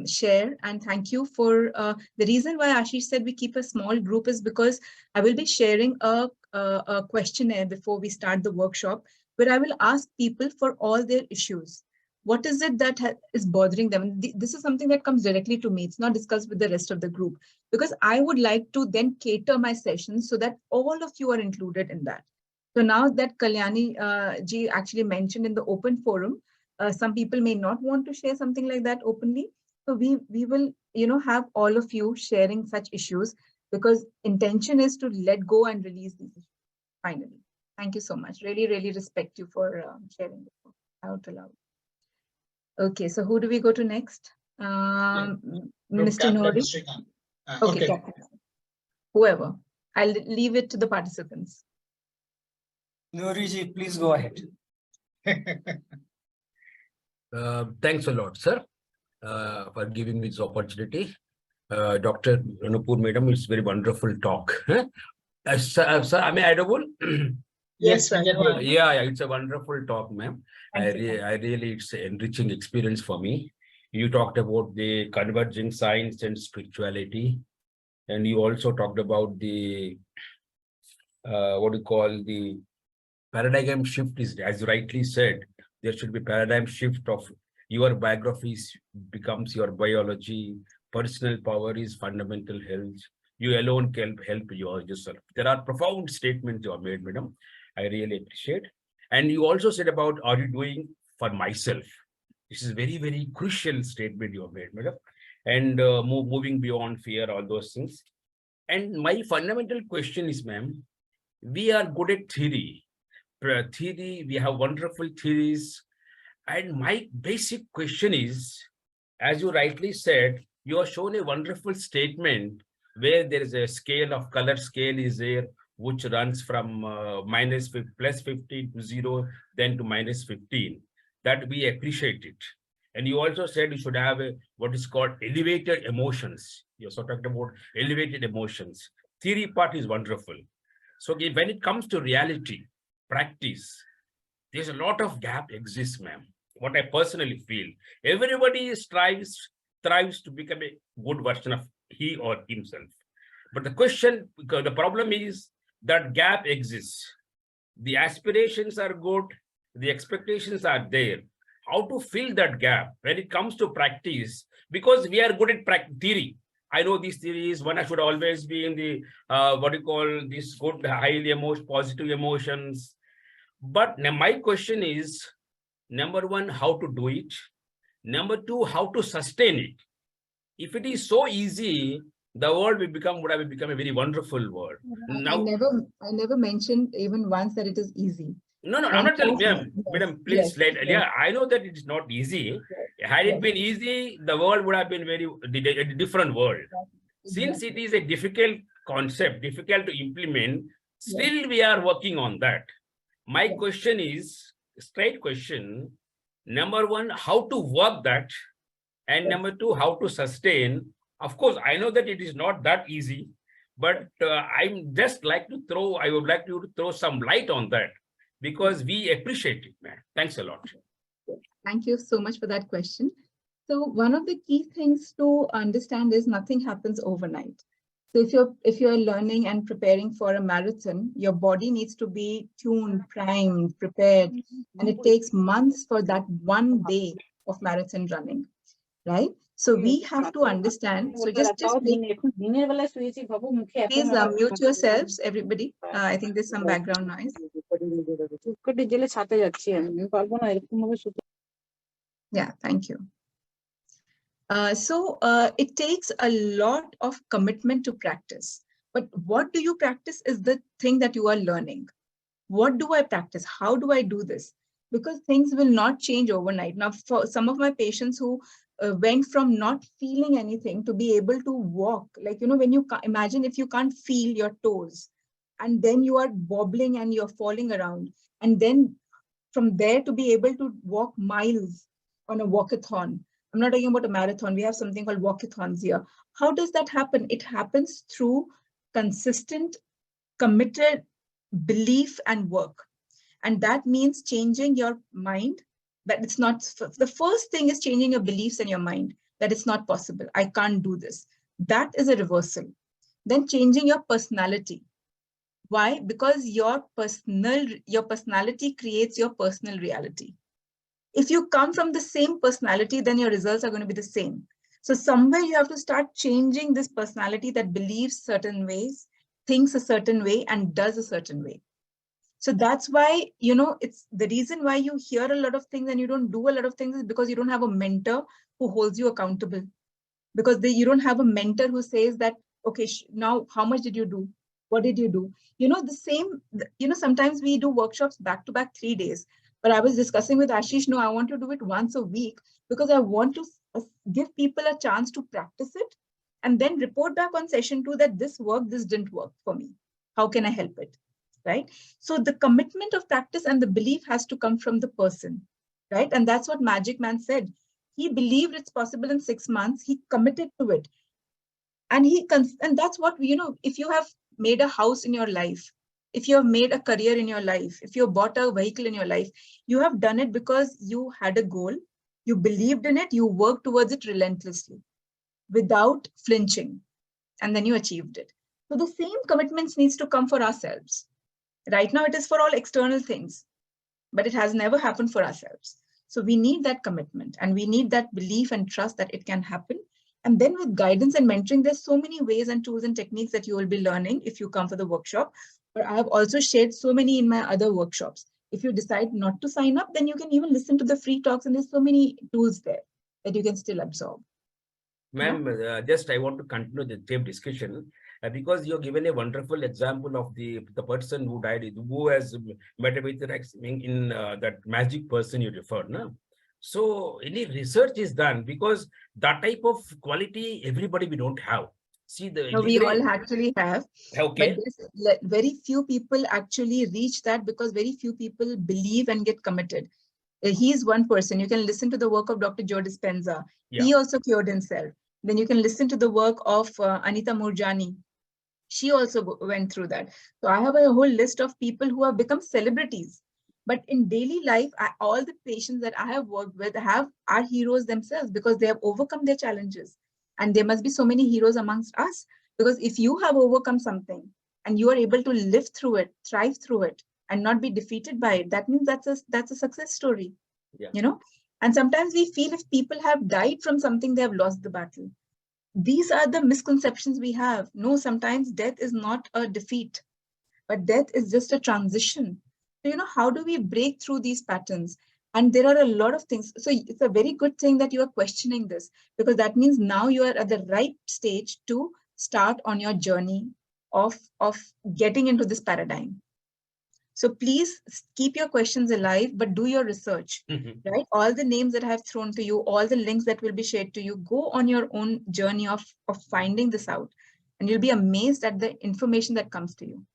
share. And thank you for the reason why Ashish said we keep a small group is because I will be sharing a questionnaire before we start the workshop, where I will ask people for all their issues. What is it that is bothering them? This is something that comes directly to me. It's not discussed with the rest of the group, because I would like to then cater my sessions so that all of you are included in that. So now that Kalyani ji actually mentioned in the open forum, some people may not want to share something like that openly. So we will, have all of you sharing such issues, because intention is to let go and release these issues. Finally, thank you so much. Really, really respect you for sharing this out aloud. Okay, so who do we go to next? Mr. Nori. Okay. Whoever. I'll leave it to the participants. Nuri ji, please go ahead. Thanks a lot, sir, for giving me this opportunity. Dr. Nupur Madam, it's very wonderful talk. Sir, am I audible? Yes, we can hear you. Yeah, it's a wonderful talk, ma'am. I really, it's an enriching experience for me. You talked about the converging science and spirituality, and you also talked about the what do you call the paradigm shift is, as you rightly said, there should be paradigm shift of your biographies becomes your biology, personal power is fundamental health. You alone can help yourself. There are profound statements you have made, madam. I really appreciate. And you also said about, are you doing for myself? This is very, very crucial statement you have made, madam. And moving beyond fear, all those things. And my fundamental question is, ma'am, we are good at theory. We have wonderful theories. And my basic question is, as you rightly said, you have shown a wonderful statement where there is a scale of color scale is there, which runs from plus 15 to 0, then to minus 15. That we appreciate it. And you also said you should have what is called elevated emotions. You also talked about elevated emotions. Theory part is wonderful. So when it comes to reality, practice, there's a lot of gap exists, ma'am. What I personally feel, everybody strives to become a good version of he or himself. But the question, because the problem is that gap exists. The aspirations are good, the expectations are there. How to fill that gap when it comes to practice? Because we are good at theory. I know these theories, one should always be in the, what do you call this good, highly positive emotions. But my question is, number one, how to do it? Number two, how to sustain it? If it is so easy, the world would have become a very wonderful world. Now, I never mentioned even once that it is easy. No, I'm not telling you, madam, please yeah, I know that it is not easy. Had it been easy, the world would have been a different world. Since it is a difficult concept, difficult to implement, still we are working on that. My question is, straight question, number one, how to work that? And number two, how to sustain? Of course, I know that it is not that easy, but I would like you to throw some light on that, because we appreciate it, man. Thanks a lot. Thank you so much for that question. So one of the key things to understand is nothing happens overnight. So if you're learning and preparing for a marathon, your body needs to be tuned, primed, prepared, and it takes months for that one day of marathon running, right? So we have to understand. So just please mute yourselves, everybody. I think there's some background noise. Yeah, thank you. So it takes a lot of commitment to practice. But what do you practice is the thing that you are learning. What do I practice? How do I do this? Because things will not change overnight. Now, for some of my patients who went from not feeling anything to be able to walk, like, you know, when you imagine if you can't feel your toes and then you are wobbling and you're falling around, and then from there to be able to walk miles on a walkathon. I'm not talking about a marathon. We have something called walkathons here. How does that happen? It happens through consistent, committed belief and work. And that means changing your mind, that it's not, the first thing is changing your beliefs and your mind, that it's not possible. I can't do this. That is a reversal. Then changing your personality. Why? Because your personality creates your personal reality. If you come from the same personality, then your results are going to be the same. So somewhere you have to start changing this personality that believes certain ways, thinks a certain way, and does a certain way. So that's why, you know, it's the reason why you hear a lot of things and you don't do a lot of things is because you don't have a mentor who holds you accountable. Because you don't have a mentor who says that, okay, now how much did you do? What did you do? You know, sometimes we do workshops back to back 3 days. But I was discussing with Ashish, no, I want to do it once a week because I want to give people a chance to practice it and then report back on session 2 that this worked, this didn't work for me. How can I help it, right? So the commitment of practice and the belief has to come from the person, right? And that's what Magic Man said. He believed it's possible in 6 months. He committed to it. And that's what, you know, if you have made a house in your life, if you have made a career in your life, if you bought a vehicle in your life, you have done it because you had a goal, you believed in it, you worked towards it relentlessly without flinching, and then you achieved it. So the same commitments needs to come for ourselves. Right now it is for all external things, but it has never happened for ourselves. So we need that commitment, and we need that belief and trust that it can happen. And then with guidance and mentoring, there's so many ways and tools and techniques that you will be learning if you come for the workshop. But I have also shared so many in my other workshops. If you decide not to sign up, then you can even listen to the free talks, and there's so many tools there that you can still absorb. Ma'am, just I want to continue the same discussion because you've given a wonderful example of the person who died, who has met with in that magic person you referred, no? So any research is done because that type of quality everybody we don't have. See, no, we all actually have. Okay. But very few people actually reach that because very few people believe and get committed. He is one person. You can listen to the work of Dr. Joe Dispenza. Yeah. He also cured himself. Then you can listen to the work of Anita Moorjani. She also went through that. So I have a whole list of people who have become celebrities. But in daily life, all the patients that I have worked with are heroes themselves because they have overcome their challenges. And there must be so many heroes amongst us, because if you have overcome something and you are able to live through it, thrive through it, and not be defeated by it, that means that's a success story. Yeah. You know. And sometimes we feel if people have died from something, they have lost the battle. These are the misconceptions we have. No, sometimes death is not a defeat, but death is just a transition. So, you know, how do we break through these patterns? And there are a lot of things. So it's a very good thing that you are questioning this, because that means now you are at the right stage to start on your journey of getting into this paradigm. So please keep your questions alive, but do your research, right? All the names that I have thrown to you, all the links that will be shared to you, go on your own journey of finding this out, and you'll be amazed at the information that comes to you.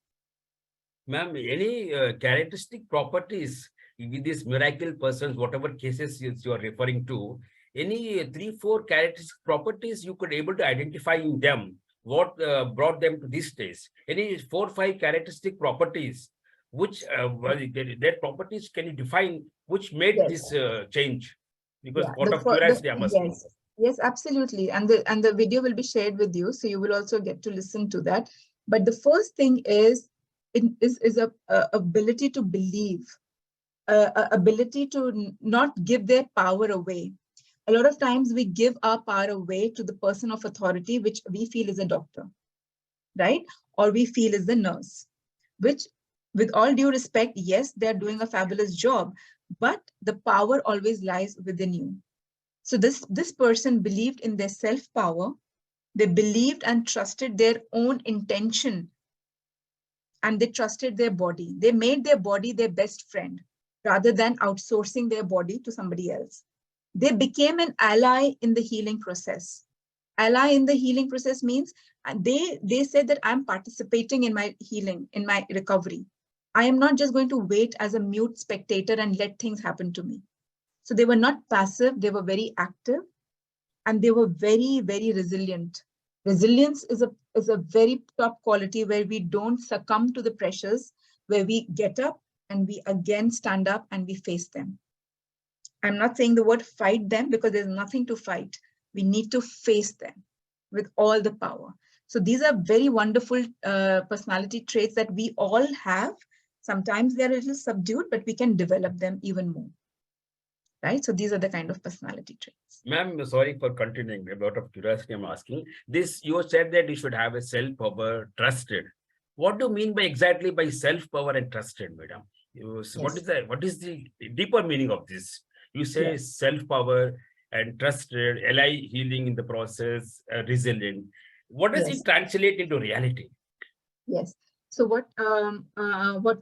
Ma'am, any characteristic properties with these miracle persons, whatever cases you are referring to, any 3-4 characteristic properties you could able to identify in them, what brought them to this stage? Any 4-5 characteristic properties, which their properties can you define, which made this change? Because out of curiosity, I must know. Yes, absolutely. And the video will be shared with you, so you will also get to listen to that. But the first thing is a ability to believe, ability to not give their power away. A lot of times we give our power away to the person of authority, which we feel is a doctor, right? Or we feel is the nurse, which, with all due respect, yes, they're doing a fabulous job, but the power always lies within you. So this person believed in their self-power. They believed and trusted their own intention, and they trusted their body. They made their body their best friend rather than outsourcing their body to somebody else. They became an ally in the healing process. Ally in the healing process means they said that I'm participating in my healing, in my recovery. I am not just going to wait as a mute spectator and let things happen to me. So they were not passive, they were very active, and they were very, very resilient. Resilience is a very top quality where we don't succumb to the pressures, where we get up and we again stand up and we face them. I'm not saying the word fight them because there's nothing to fight. We need to face them with all the power. So these are very wonderful personality traits that we all have. Sometimes they're a little subdued, but we can develop them even more. Right? So these are the kind of personality traits. Ma'am, sorry for continuing. Out of curiosity, I'm asking this. You said that you should have a self-power, trusted. What do you mean by exactly by self-power and trusted, madam? What is the deeper meaning of this? You say self-power and trusted, ally healing in the process, resilient. What does it translate into reality? Yes. So what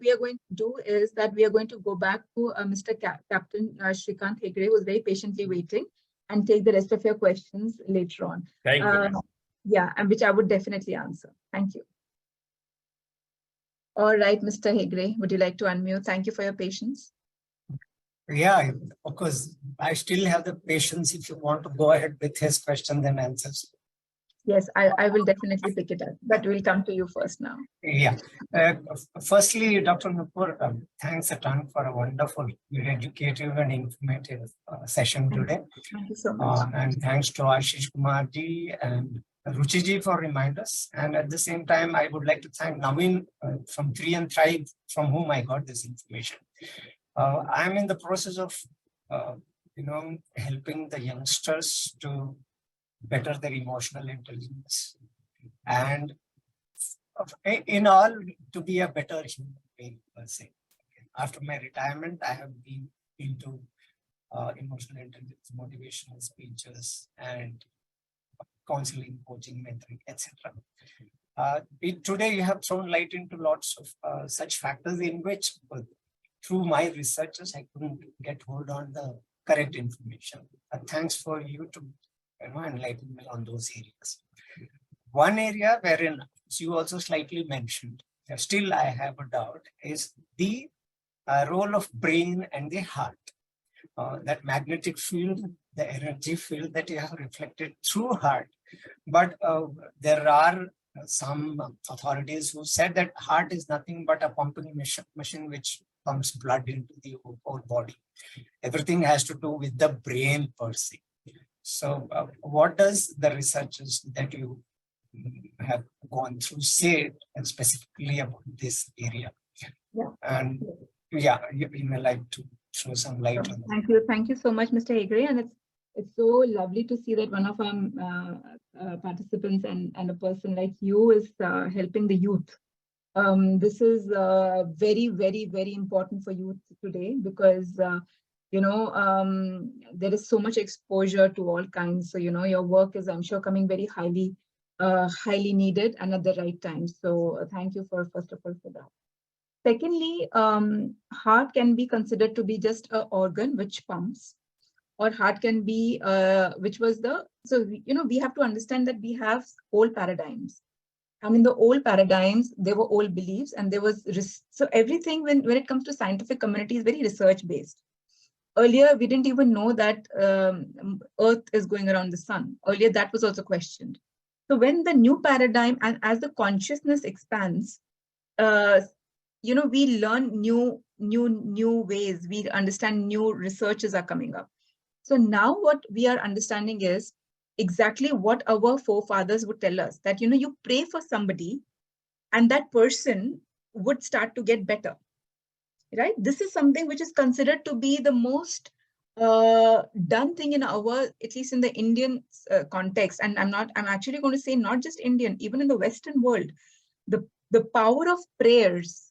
we are going to do is that we are going to go back to Mr. Captain Shrikant Hegde, who was very patiently waiting, and take the rest of your questions later on. Thank you. Yeah, and which I would definitely answer. Thank you. All right, Mr. Hegde, would you like to unmute? Thank you for your patience. Yeah, of course. I still have the patience if you want to go ahead with his questions and answers. Yes, I will definitely pick it up, but we'll come to you first now. Yeah. Firstly, Dr. Nupur, thanks a ton for a wonderful, educative and informative session today. Thank you so much. And thanks to Ashish Kumarji and Ruchiji for reminders. And at the same time, I would like to thank Naveen from 3 and Thrive, from whom I got this information. I'm in the process of, helping the youngsters to better their emotional intelligence, and in all, to be a better human being per se. After my retirement, I have been into emotional intelligence, motivational speeches, and counseling, coaching, mentoring, etc. Today, you have thrown light into lots of such factors in which, through my researches, I couldn't get hold on the correct information. Thanks for you to enlighten me on those areas. One area wherein you also slightly mentioned, still I have a doubt, is the role of brain and the heart. That magnetic field, the energy field that you have reflected through heart. But there are some authorities who said that heart is nothing but a pumping machine which pumps blood into the whole body. Everything has to do with the brain per se. So what does the researchers that you have gone through say specifically about this area? Yeah. And yeah, you may like to throw some light on that. Thank you so much, Mr. Hegre. And it's so lovely to see that one of our participants and a person like you is helping the youth. This is very, very, very important for youth today, because there is so much exposure to all kinds. So your work is, I'm sure, coming very highly needed and at the right time. So thank you first of all for that. Secondly, heart can be considered to be just an organ which pumps, or heart can be, we have to understand that we have old paradigms. And in the old paradigms, there were old beliefs, and there was, so everything when it comes to scientific community is very research based. Earlier, we didn't even know that Earth is going around the sun. Earlier, that was also questioned. So when the new paradigm, and as the consciousness expands, we learn new ways, we understand new researches are coming up. So now what we are understanding is exactly what our forefathers would tell us, that, you pray for somebody and that person would start to get better, right? This is something which is considered to be the most done thing in our, at least in the Indian context. And I'm actually going to say not just Indian, even in the Western world, the power of prayers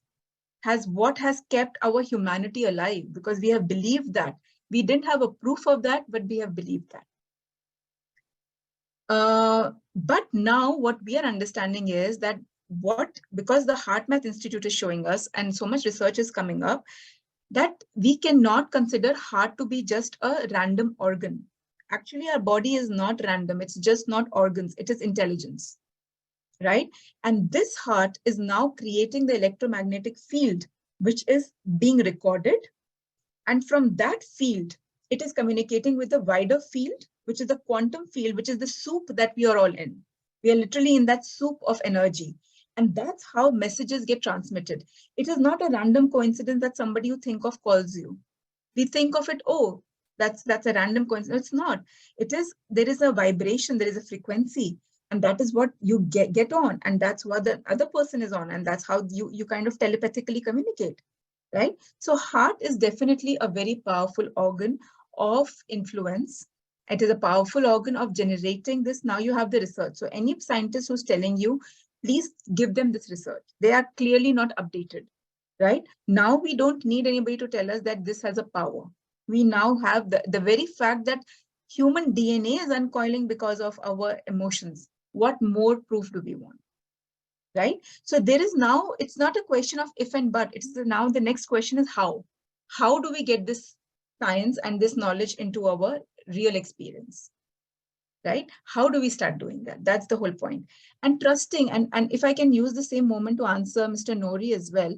what has kept our humanity alive, because we have believed that. We didn't have a proof of that, but we have believed that. But now what we are understanding is that because the HeartMath Institute is showing us, and so much research is coming up, that we cannot consider heart to be just a random organ. Actually, our body is not random. It's just not organs. It is intelligence, right? And this heart is now creating the electromagnetic field, which is being recorded. And from that field, it is communicating with the wider field, which is the quantum field, which is the soup that we are all in. We are literally in that soup of energy. And that's how messages get transmitted. It is not a random coincidence that somebody you think of calls you. We think of it, oh, that's a random coincidence. It's not. There is a vibration, there is a frequency, and that is what you get on, and that's what the other person is on, and that's how you kind of telepathically communicate, right? So heart is definitely a very powerful organ of influence. It is a powerful organ of generating this. Now you have the research. So any scientist who's telling you, please give them this research. They are clearly not updated, right? Now we don't need anybody to tell us that this has a power. We now have the very fact that human DNA is uncoiling because of our emotions. What more proof do we want, right? So there is now, it's not a question of if and but, it's now the next question is how. How do we get this science and this knowledge into our real experience, right? How do we start doing that? That's the whole point. And trusting, and if I can use the same moment to answer Mr. Nori as well,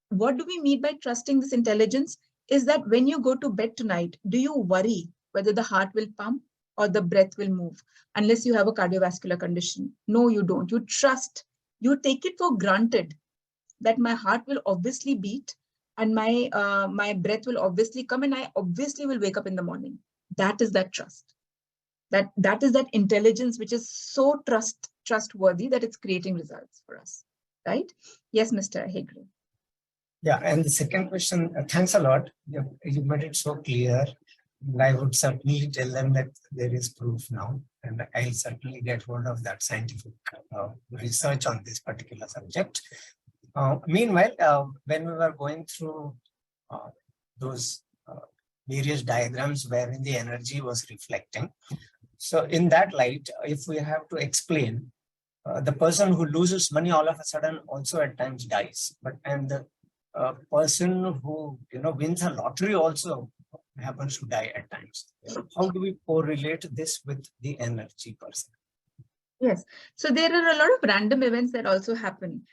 what do we mean by trusting this intelligence is that when you go to bed tonight, do you worry whether the heart will pump? or the breath will move unless you have a cardiovascular condition. No, you don't. You trust, you take it for granted that my heart will obviously beat and my breath will obviously come and I obviously will wake up in the morning. That is that trust. That is that intelligence which is so trustworthy that it's creating results for us, right? Yes, Mr. Hegre. Yeah, and the second question, thanks a lot. You made it so clear. I would certainly tell them that there is proof now, and I'll certainly get hold of that scientific research on this particular subject. Meanwhile, when we were going through those various diagrams wherein the energy was reflecting, so in that light, if we have to explain, the person who loses money all of a sudden also at times dies, and the person who wins a lottery also happens to die at times. How do we correlate this with the energy person? Yes, so there are a lot of random events that also happen.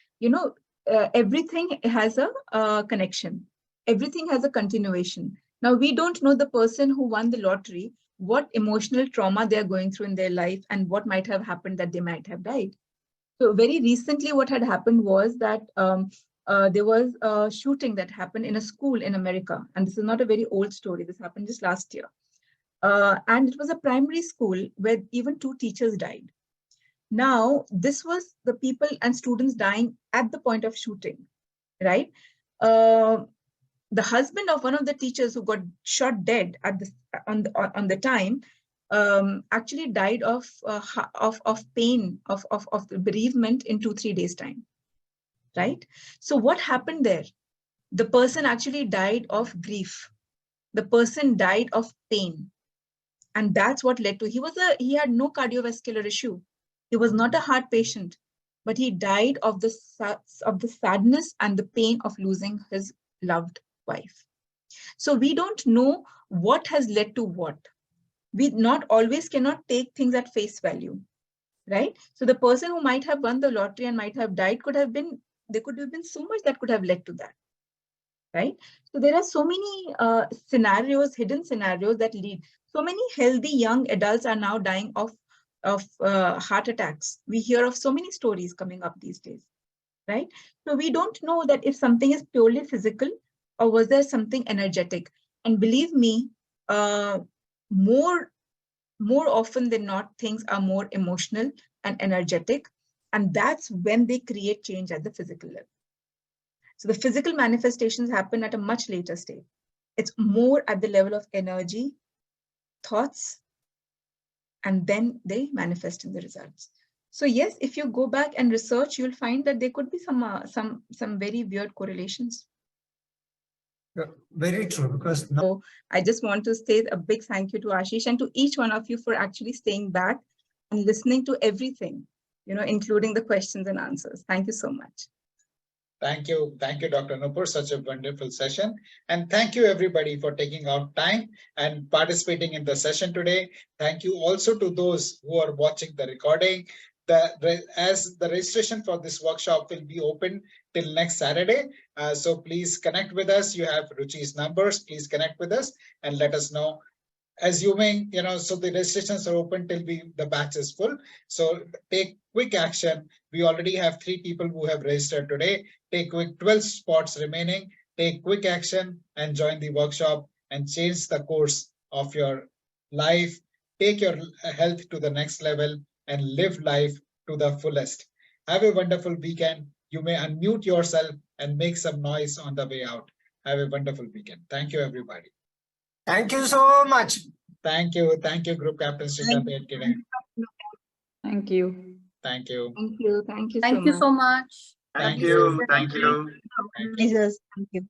Everything has a connection. Everything has a continuation. Now, we don't know the person who won the lottery, what emotional trauma they're going through in their life and what might have happened that they might have died. So very recently, what had happened was that there was a shooting that happened in a school in America. And this is not a very old story. This happened just last year. And it was a primary school where even 2 teachers died. Now, this was the people and students dying at the point of shooting, right? The husband of one of the teachers who got shot dead at on the time actually died of pain, of bereavement in 2-3 days time, right? So what happened there? The person actually died of grief. The person died of pain. And that's what led to, he had no cardiovascular issue. He was not a heart patient, but he died of the sadness and the pain of losing his loved wife. So we don't know what has led to what. We not always cannot take things at face value, right? So the person who might have won the lottery and might have died there could have been so much that could have led to that, right? So there are so many scenarios, hidden scenarios that lead. So many healthy young adults are now dying of heart attacks. We hear of so many stories coming up these days, right? So we don't know that if something is purely physical or was there something energetic. And believe me, more often than not, things are more emotional and energetic. And that's when they create change at the physical level. So the physical manifestations happen at a much later stage. It's more at the level of energy, thoughts, and then they manifest in the results. So yes, if you go back and research, you'll find that there could be some very weird correlations. Very true, because so I just want to say a big thank you to Ashish and to each one of you for actually staying back and listening to everything, including the questions and answers. Thank you so much. Thank you, Dr. Nupur, such a wonderful session. And thank you everybody for taking out time and participating in the session today. Thank you also to those who are watching the recording. As the registration for this workshop will be open till next Saturday. So please connect with us. You have Ruchi's numbers. Please connect with us and let us know. Assuming, so the registrations are open till the batch is full. So take quick action. We already have 3 people who have registered today. Take quick 12 spots remaining. Take quick action and join the workshop and change the course of your life. Take your health to the next level and live life to the fullest. Have a wonderful weekend. You may unmute yourself and make some noise on the way out. Have a wonderful weekend. Thank you, everybody. Thank you so much. Thank you. Thank you, Group Captain Srikant. Thank you. Thank you. Thank you. Thank you. Thank you so much. Thank you. Thank you. Thank you.